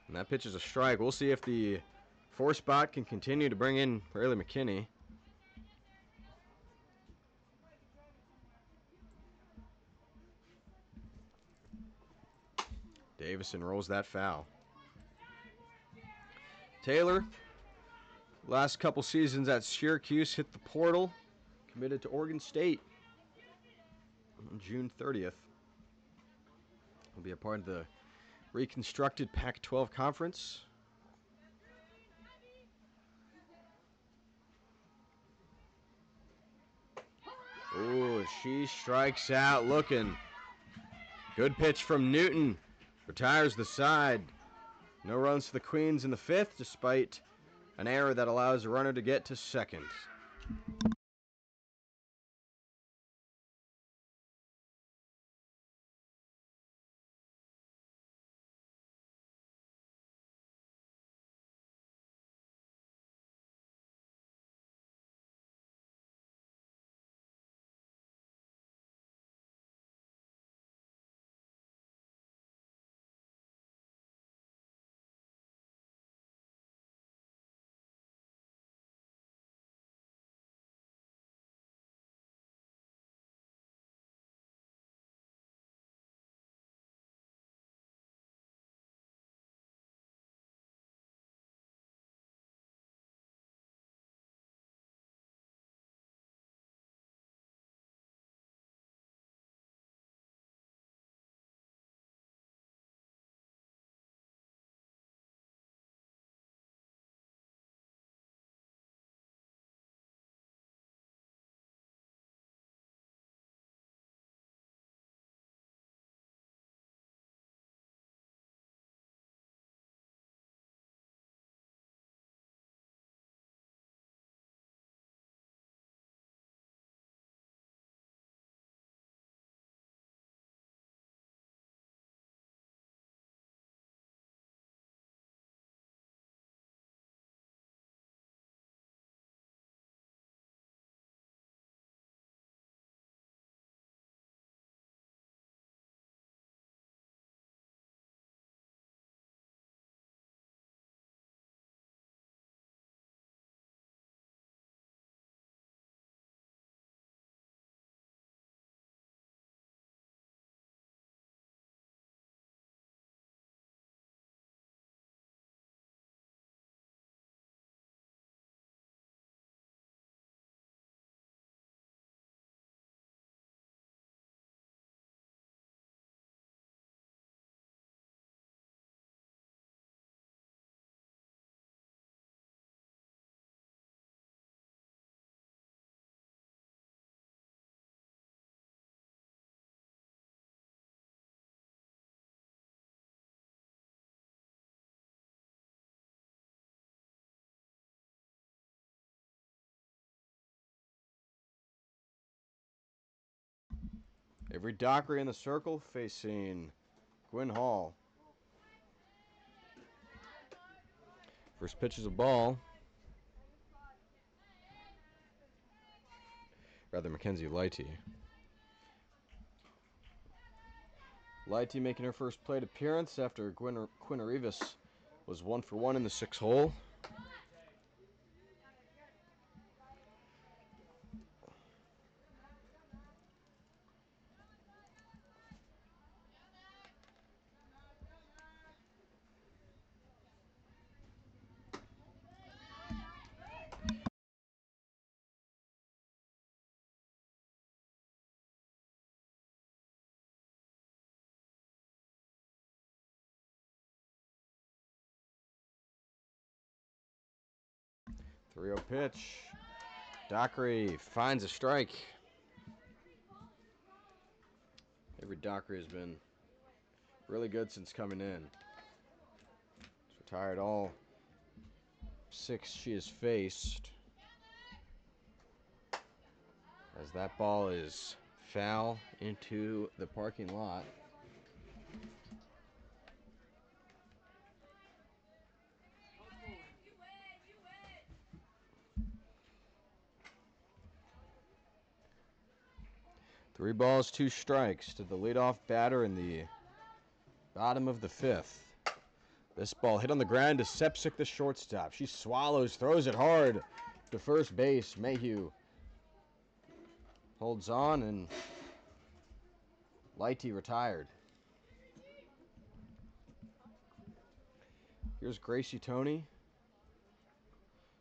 S1: And that pitch is a strike. We'll see if the 4 spot can continue to bring in Rayleigh McKinney. Davison rolls that foul. Taylor, last couple seasons at Syracuse, hit the portal, committed to Oregon State on June 30th. Will be a part of the reconstructed Pac-12 conference. Ooh, she strikes out looking. Good pitch from Newton. Retires the side. No runs for the Queens in the 5th, despite an error that allows a runner to get to second. Avery Dockery in the circle facing Gwynn Hall. First pitch is a ball. Rather, Mackenzie Lighty. Lighty making her first plate appearance after Quinn Rivas was 1 for 1 in the 6th hole. Three-0 pitch. Dockery finds a strike. Avery Dockery has been really good since coming in. She's retired all 6 she has faced. As that ball is foul into the parking lot. Three balls, 2 strikes to the leadoff batter in the bottom of the 5th. This ball hit on the ground to Sepsic, the shortstop. She swallows, throws it hard to first base. Mayhew holds on, and Lighty retired. Here's Gracie Tony,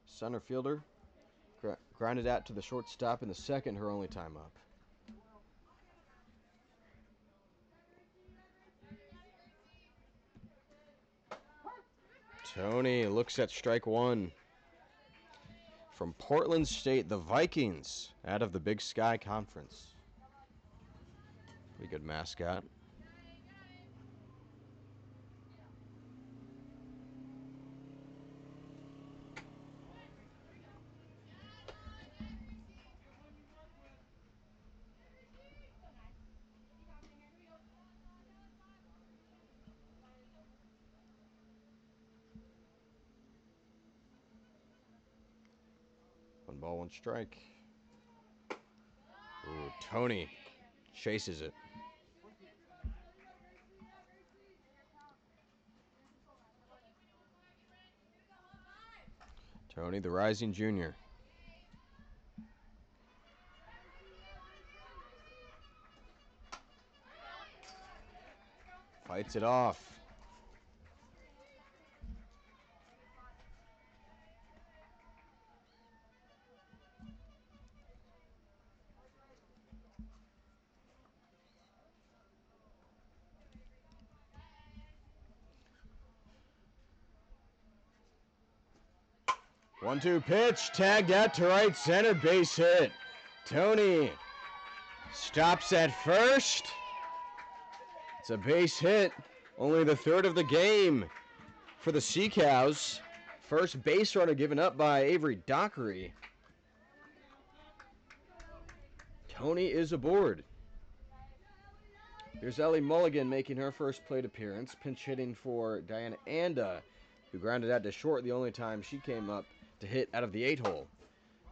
S1: center fielder. Grounded out to the shortstop in the 2nd, her only time up. Tony looks at strike 1. From Portland State, the Vikings out of the Big Sky Conference. Pretty good mascot. One ball, 1 strike. Ooh, Tony chases it. Tony, the rising junior. Fights it off. One-two pitch, tagged out to right center, base hit. Tony stops at first. It's a base hit, only the 3rd of the game for the Sea Cows. First base runner given up by Avery Dockery. Tony is aboard. Here's Ellie Mulligan making her first plate appearance, pinch hitting for Diana Anda, who grounded out to short the only time she came up to hit out of the 8 hole.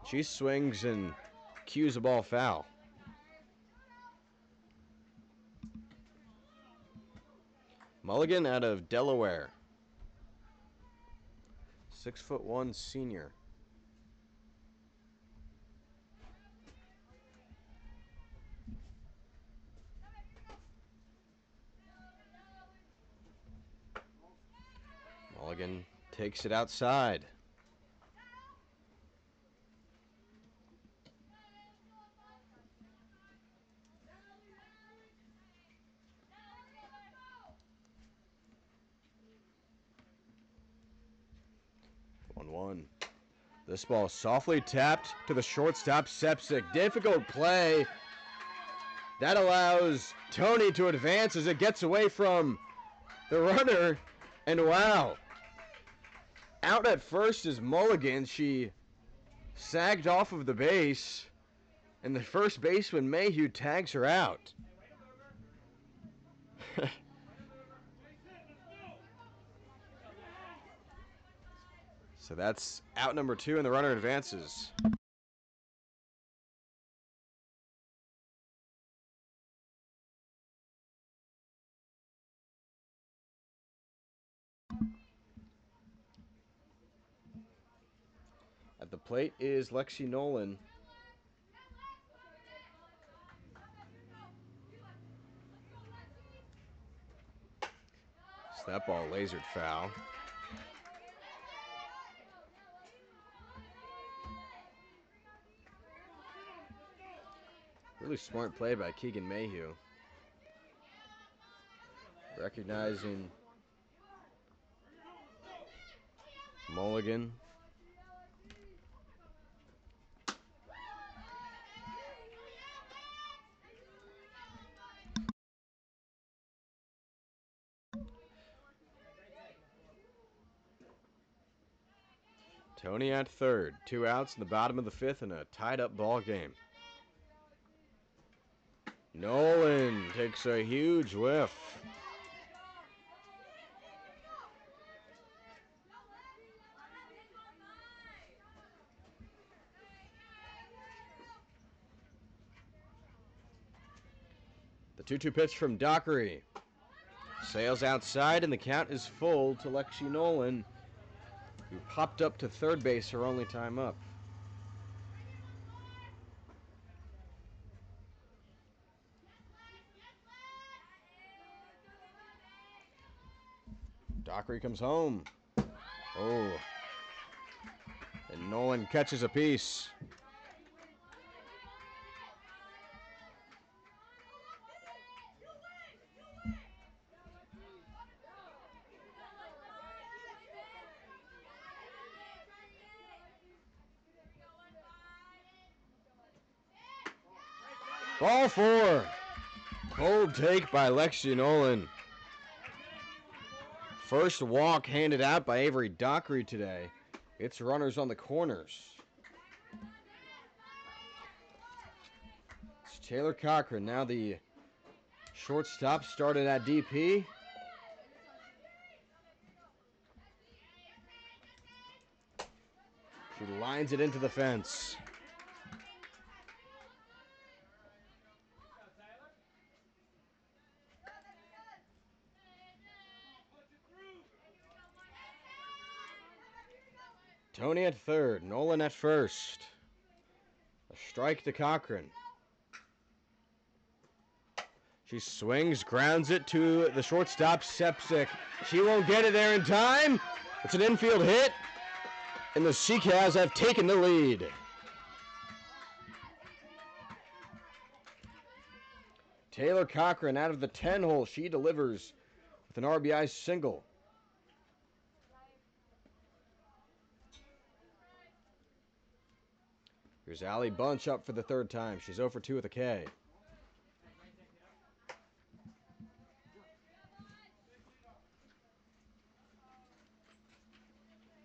S1: She swings and cues a ball foul. Mulligan out of Delaware. 6'1" senior. Mulligan takes it outside. This ball softly tapped to the shortstop, Sepsic. Difficult play. That allows Tony to advance as it gets away from the runner. And wow. Out at first is Mulligan. She sagged off of the base. And the first baseman, Mayhew, tags her out. So that's out number 2, and the runner advances. At the plate is Lexi Nolan. So that ball lasered foul. Really smart play by Keegan Mayhew. Recognizing Mulligan. Tony at third. 2 outs in the bottom of the 5th in a tied-up ball game. Nolan takes a huge whiff. The 2-2 pitch from Dockery. Sails outside, and the count is full to Lexi Nolan, who popped up to third base her only time up. Dockery comes home. Oh. And Nolan catches a piece. Ball 4. Cold take by Lexi Nolan. First walk handed out by Avery Dockery today. It's runners on the corners. It's Taylor Cochran, now the shortstop, started at DP. She lines it into the fence. Tony at third, Nolan at first. A strike to Cochran. She swings, grounds it to the shortstop, Sepsic. She won't get it there in time. It's an infield hit, and the Seacows have taken the lead. Taylor Cochran out of the 10 hole. She delivers with an RBI single. Here's Allie Bunch up for the 3rd time. She's 0 for 2 with a K.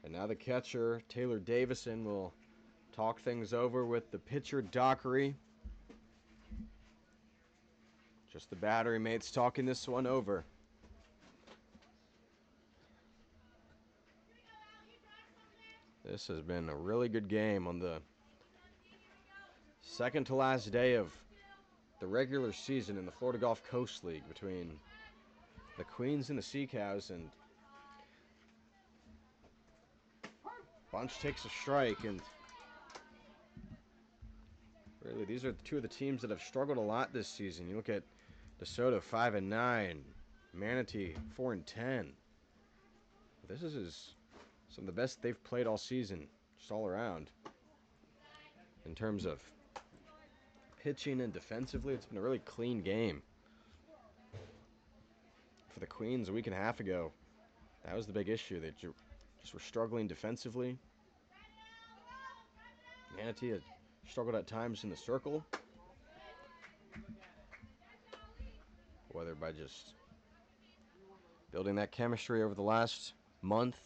S1: And now the catcher, Taylor Davison, will talk things over with the pitcher, Dockery. Just the battery mates talking this one over. This has been a really good game on the second to last day of the regular season in the Florida Gulf Coast League between the Queens and the Seacows, and Bunch takes a strike, and really these are 2 of the teams that have struggled a lot this season. You look at DeSoto 5-9, Manatee 4-10. This is some of the best they've played all season, just all around. In terms of pitching and defensively, it's been a really clean game. For the Queens a week and a half ago, that was the big issue. They just were struggling defensively. Manatee had struggled at times in the circle, whether by just building that chemistry over the last month,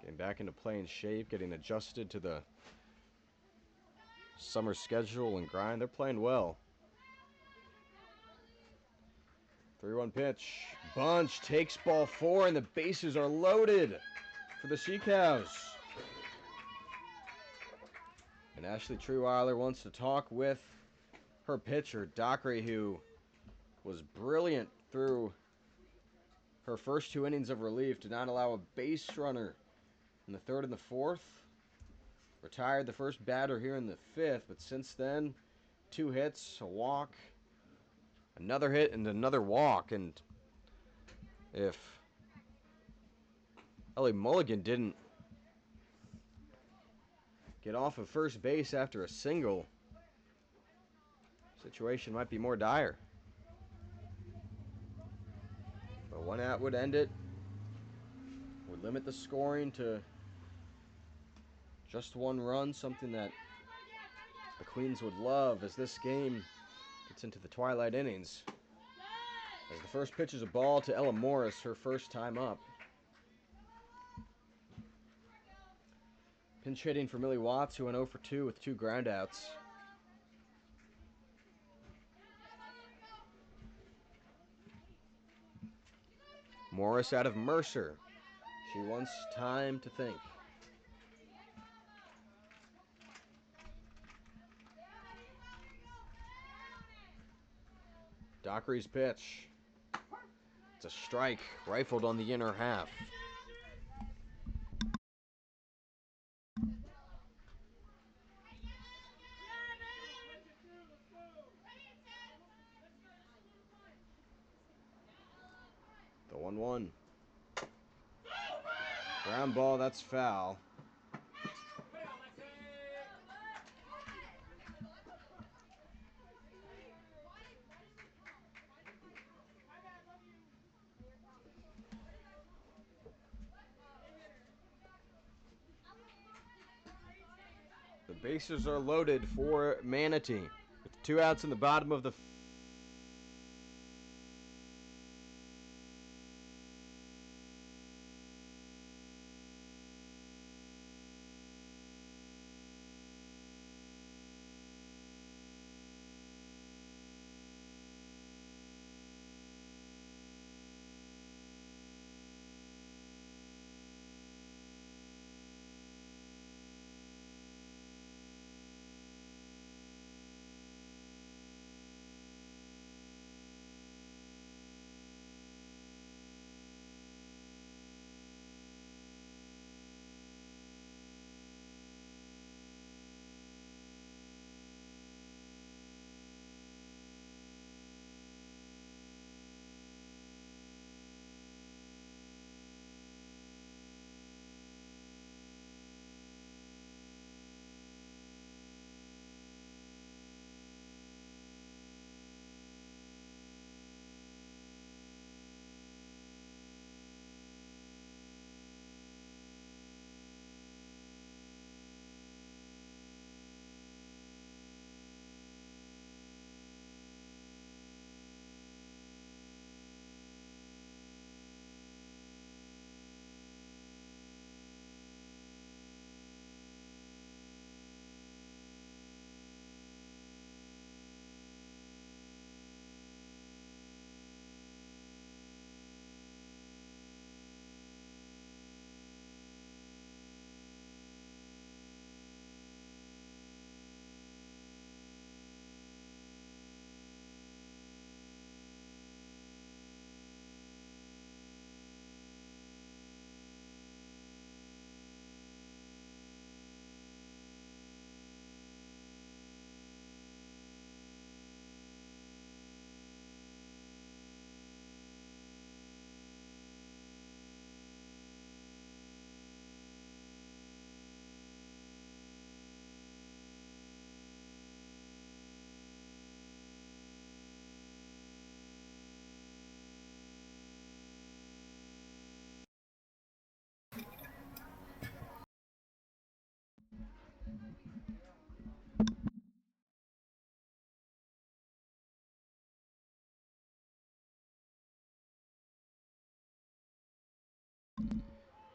S1: getting back into playing shape, getting adjusted to the summer schedule and grind. They're playing well. 3-1 pitch. Bunch takes ball 4, and the bases are loaded for the Sea Cows. And Ashley Trewiler wants to talk with her pitcher, Dockery, who was brilliant through her first 2 innings of relief. Did not allow a base runner in the 3rd and the 4th. Retired the first batter here in the 5th, but since then, 2 hits, a walk, another hit, and another walk. And if Ellie Mulligan didn't get off of first base after a single, situation might be more dire. But 1 out would end it. Would limit the scoring to just 1 run, something that the Queens would love as this game gets into the twilight innings. As the first pitch is a ball to Ella Morris, her first time up. Pinch hitting for Millie Watts, who went 0 for 2 with 2 groundouts. Morris out of Mercer. She wants time to think. Dockery's pitch. It's a strike, rifled on the inner half. The 1-1. Ground ball, that's foul. The bases are loaded for Manatee. With 2 outs in the bottom of the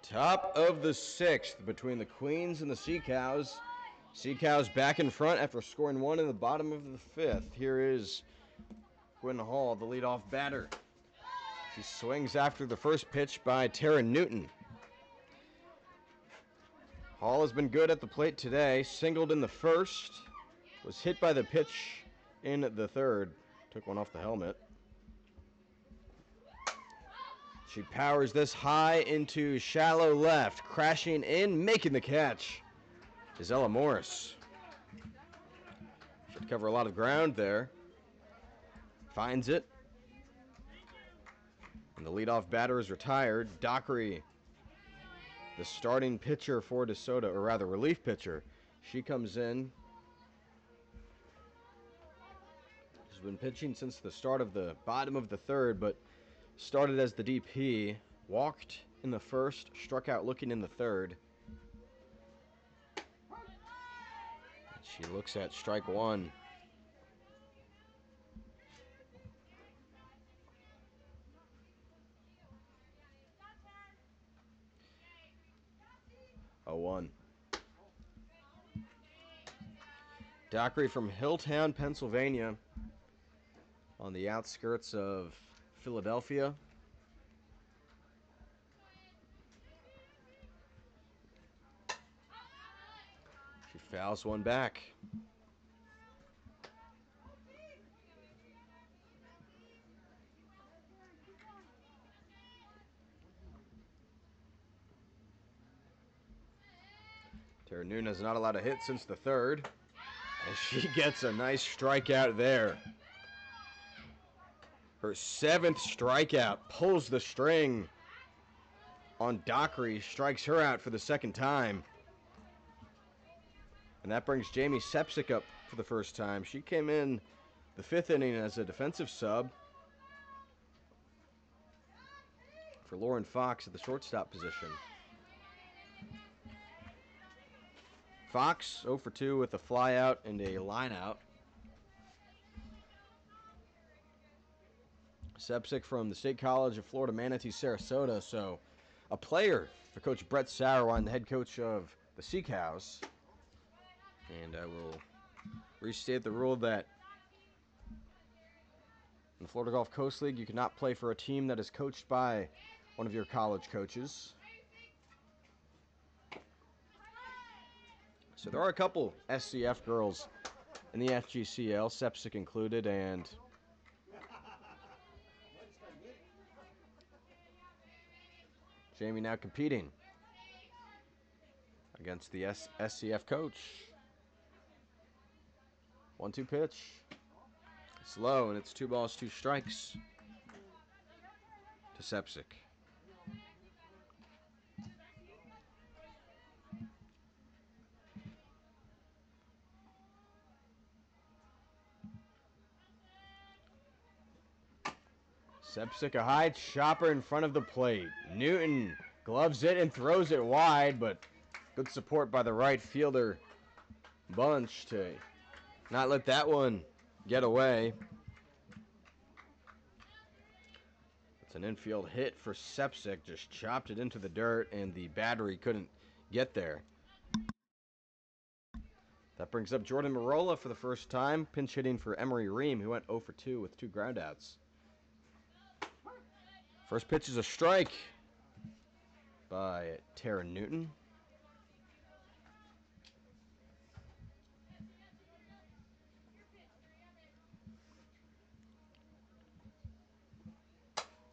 S1: top of the 6th between the Queens and the Sea Cows. Sea Cows back in front after scoring 1 in the bottom of the 5th. Here is Quinn Hall, the leadoff batter. She swings after the first pitch by Tara Newton. Hall has been good at the plate today. Singled in the first. Was hit by the pitch in the third. Took one off the helmet. She powers this high into shallow left. Crashing in, making the catch is Ella Morris. Should cover a lot of ground there. Finds it. And the leadoff batter is retired. Dockery, the starting pitcher for DeSoto, or rather relief pitcher. She comes in. She's been pitching since the start of the bottom of the third, but started as the DP. Walked in the first, struck out looking in the third. She looks at strike one. Oh, 1. Dockery from Hilltown, Pennsylvania, on the outskirts of Philadelphia. She fouls one back. Tara Newton has not allowed a hit since the third, and she gets a nice strikeout there. Her 7th strikeout, pulls the string on Dockery, strikes her out for the second time. And that brings Jamie Sepsic up for the first time. She came in the 5th inning as a defensive sub for Lauren Fox at the shortstop position. Fox 0 for 2 with a fly out and a line out. Sepsic from the State College of Florida Manatee, Sarasota. So a player for Coach Brett Sauerwein, the head coach of the Sea Cows. And I will restate the rule that in the Florida Gulf Coast League, you cannot play for a team that is coached by one of your college coaches. So there are a couple SCF girls in the FGCL, Sepsic included, and Jamie now competing against the SCF coach. 1-2 pitch. It's low, and it's 2 balls, 2 strikes to Sepsic. Sepsic, a high chopper in front of the plate. Newton gloves it and throws it wide, but good support by the right fielder Bunch to not let that one get away. It's an infield hit for Sepsic, just chopped it into the dirt, and the battery couldn't get there. That brings up Jordan Marola for the first time, pinch hitting for Emery Ream, who went 0 for 2 with 2 groundouts. First pitch is a strike by Tara Newton.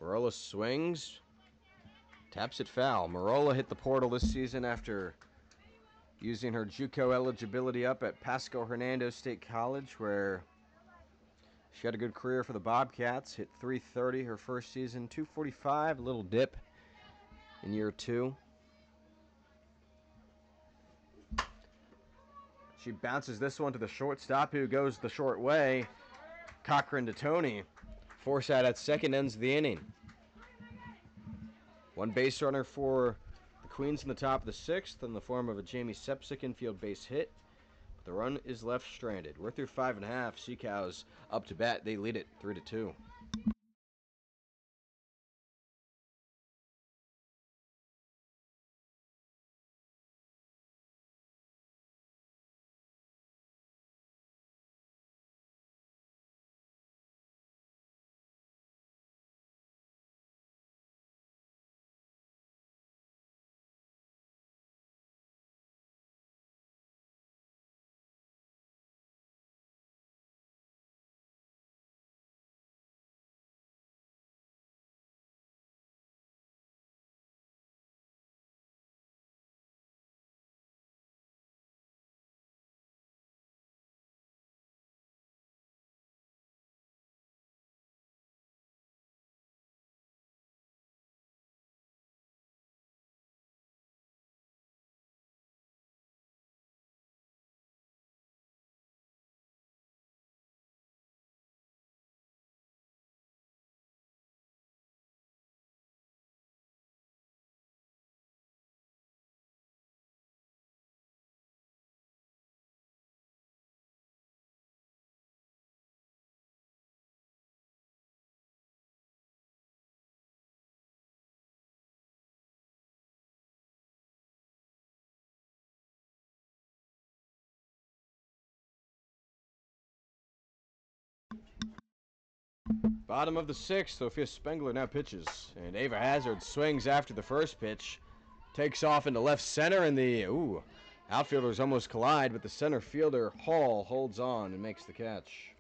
S1: Marola swings, taps it foul. Marola hit the portal this season after using her JUCO eligibility up at Pasco Hernando State College, where she had a good career for the Bobcats. Hit .330 her first season, .245, a little dip in year 2. She bounces this one to the shortstop, who goes the short way. Cochran to Tony. Force out at second, ends the inning. 1 base runner for the Queens in the top of the 6th in the form of a Jamie Sepsic infield base hit. But the run is left stranded. We're through 5.5. Sea Cows up to bat. They lead it 3-2. Bottom of the 6th, Sophia Spengler now pitches. And Ava Hazard swings after the first pitch. Takes off into left center, and the outfielders almost collide, but the center fielder, Hall, holds on and makes the catch.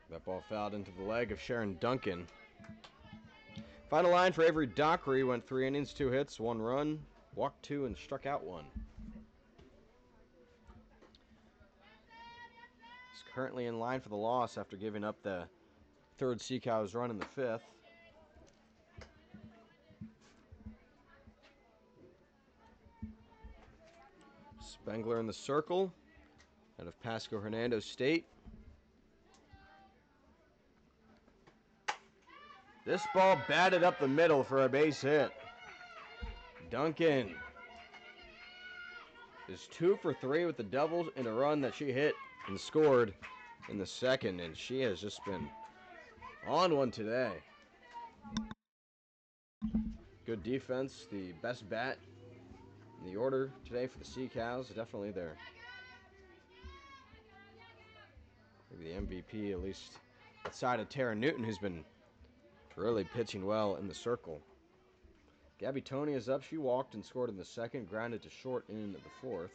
S1: That ball fouled into the leg of Sharon Duncan. Final line for Avery Dockery went 3 innings, 2 hits, 1 run, walked 2, and struck out 1. He's currently in line for the loss after giving up the third Sea Cows run in the 5th. Spengler in the circle out of Pasco Hernando State. This ball batted up the middle for a base hit. Duncan is 2 for 3 with the double and a run that she hit and scored in the 2nd, and she has just been on one today. Good defense, the best bat in the order today for the Sea Cows, definitely there. Maybe the MVP, at least outside of Tara Newton, who's been really pitching well in the circle. Gabby Toney is up. She walked and scored in the 2nd, grounded to short in the 4th.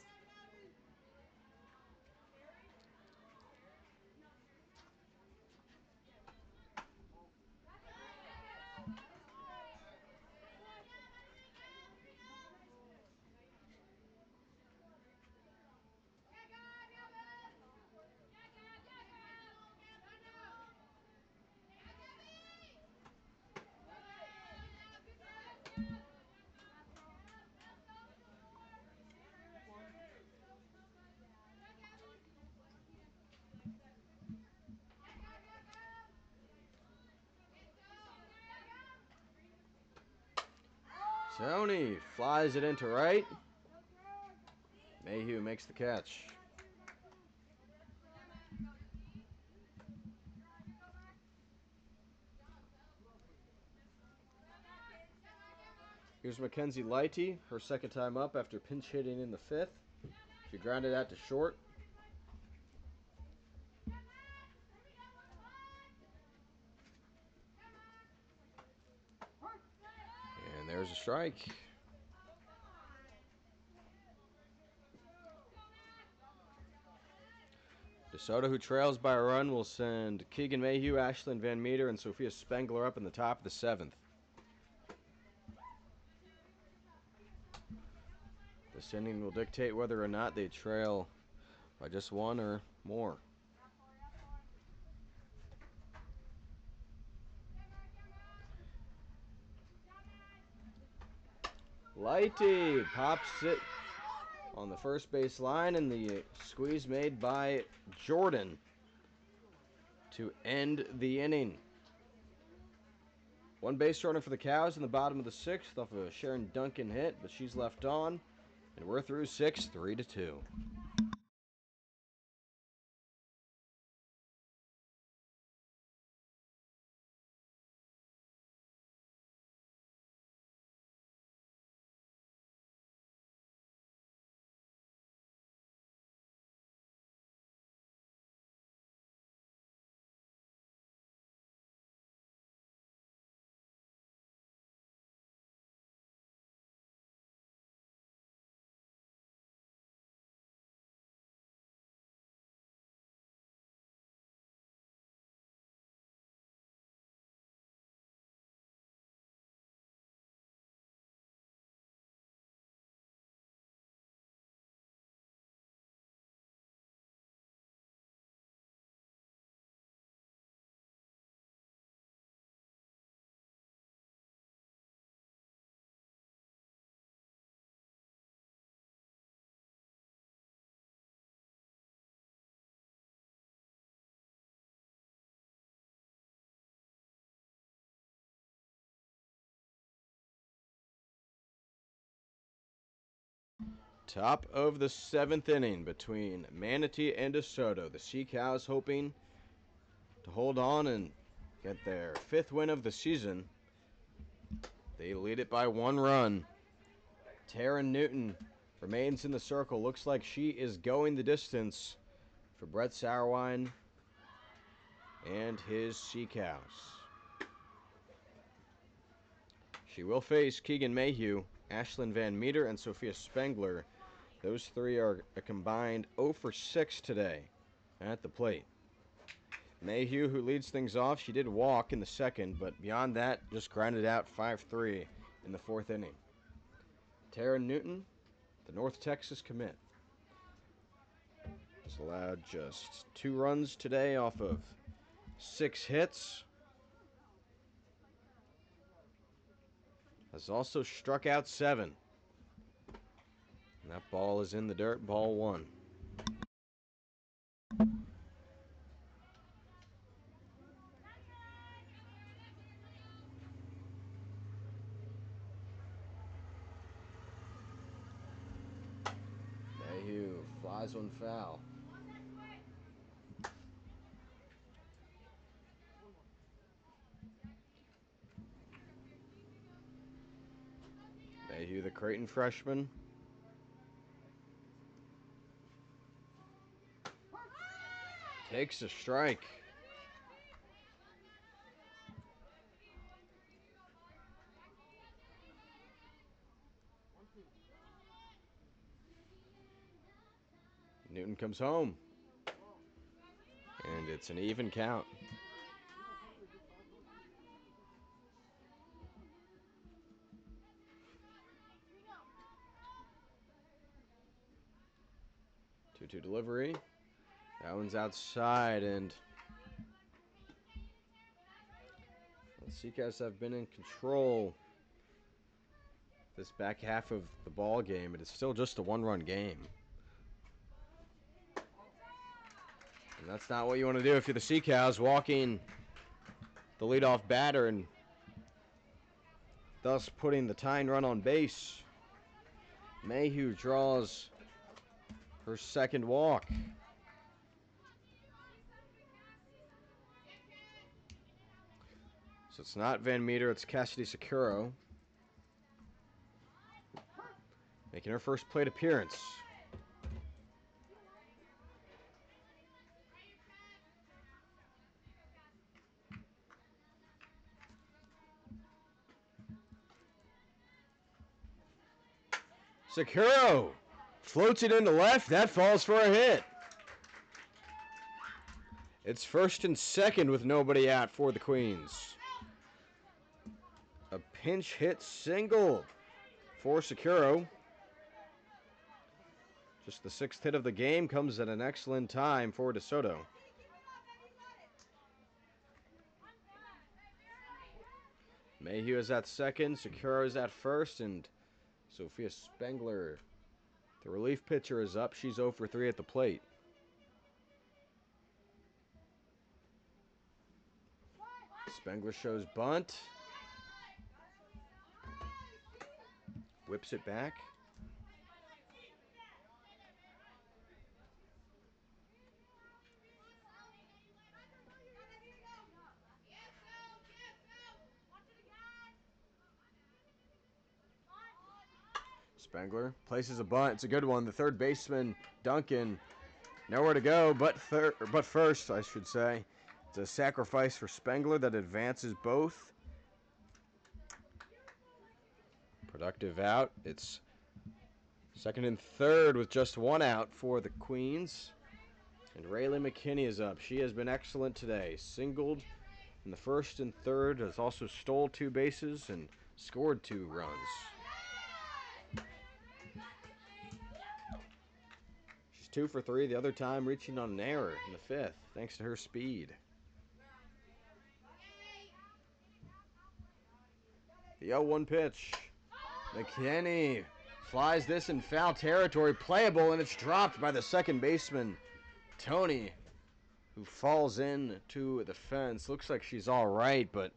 S1: Toney flies it into right. Mayhew makes the catch. Here's Mackenzie Lighty, her 2nd time up after pinch hitting in the 5th. She grounded out to short. And there's a strike. DeSoto, who trails by a run, will send Keegan Mayhew, Ashlyn Van Meter, and Sophia Spengler up in the top of the 7th. This inning will dictate whether or not they trail by just 1 or more. Lighty pops it on the first base line, and the squeeze made by Jordan to end the inning. 1 base runner for the Cows in the bottom of the 6th off of a Sharon Duncan hit, but she's left on, and we're through 6, 3-2. Top of the 7th inning between Manatee and DeSoto. The Sea Cows hoping to hold on and get their 5th win of the season. They lead it by 1 run. Taryn Newton remains in the circle. Looks like she is going the distance for Brett Sauerwein and his Sea Cows. She will face Keegan Mayhew, Ashlyn Van Meter, and Sophia Spengler. Those 3 are a combined 0 for 6 today at the plate. Mayhew, who leads things off, she did walk in the 2nd, but beyond that, just grinded out 5-3 in the 4th inning. Taryn Newton, the North Texas commit, has allowed just 2 runs today off of 6 hits. Has also struck out 7. And that ball is in the dirt, ball 1. Mayhew flies one foul. Mayhew, the Creighton freshman. Takes a strike. Newton comes home. And it's an even count. Two delivery. That one's outside, and the Sea Cows have been in control this back half of the ball game. It is still just a 1-run game. And that's not what you want to do if you're the Sea Cows, walking the leadoff batter and thus putting the tying run on base. Mayhew draws her 2nd walk. So it's not Van Meter, it's Cassidy Sakuro making her first plate appearance. Sakuro floats it into left. That falls for a hit. It's 1st and 2nd with nobody out for the Queens. A pinch hit single for Sakuro. Just the 6th hit of the game comes at an excellent time for DeSoto. Mayhew is at 2nd, Sakuro is at 1st, and Sophia Spengler, the relief pitcher, is up. She's 0 for 3 at the plate. Spengler shows bunt. Whips it back. Spengler places a bunt. It's a good one. The 3rd baseman, Duncan, nowhere to go but first, I should say. It's a sacrifice for Spengler that advances both. Productive out. It's 2nd and 3rd with just 1 out for the Queens. And Rayleigh McKinney is up. She has been excellent today. Singled in the 1st and 3rd. Has also stole 2 bases and scored 2 runs. She's 2 for 3. The other time reaching on an error in the 5th, thanks to her speed. The 0-1 pitch. McKinney flies this in foul territory, playable, and it's dropped by the 2nd baseman, Tony, who falls in to the fence. Looks like she's all right, but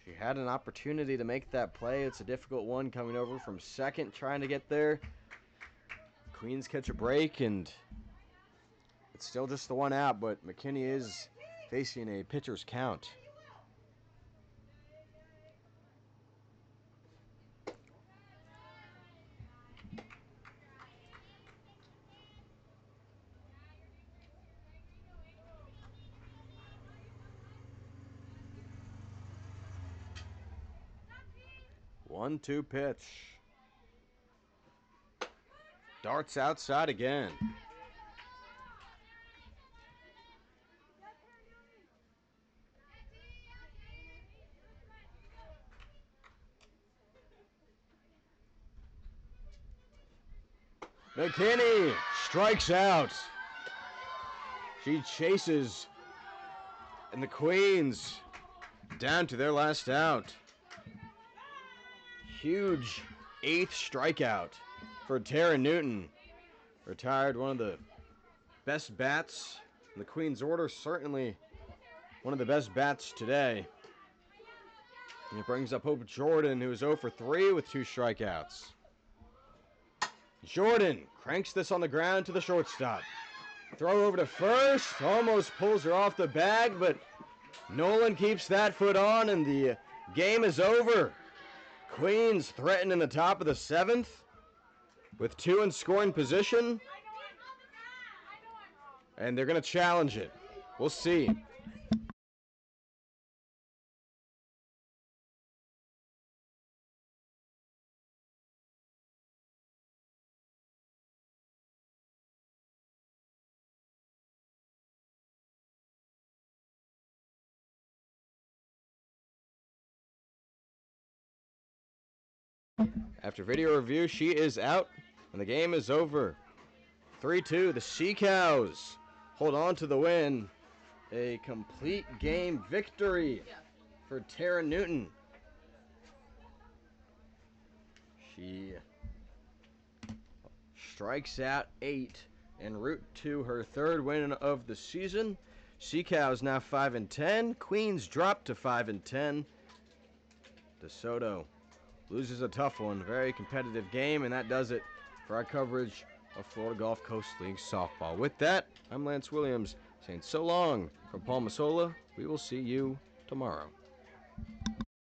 S1: she had an opportunity to make that play. It's a difficult one coming over from second, trying to get there. Queens catch a break, and it's still just the one out, but McKinney is facing a pitcher's count. One-two pitch. Darts outside again. McKinney strikes out. She chases, and the Queens down to their last out. Huge 8th strikeout for Tara Newton. Retired one of the best bats in the Queens order, certainly one of the best bats today. And it brings up Hope Jordan, who is 0 for 3 with 2 strikeouts. Jordan cranks this on the ground to the shortstop. Throw over to first, almost pulls her off the bag, but Nolan keeps that foot on, and the game is over. Queens threaten in the top of the 7th with 2 in scoring position, and they're going to challenge it. We'll see. After video review, she is out, and the game is over. 3-2, the Sea Cows hold on to the win. A complete game victory for Tara Newton. She strikes out 8 en route to her 3rd win of the season. Sea Cows now 5-10. Queens drop to 5-10. DeSoto loses a tough one. Very competitive game, and that does it for our coverage of Florida Gulf Coast League softball. With that, I'm Lance Williams saying so long from Palmasola. We will see you tomorrow.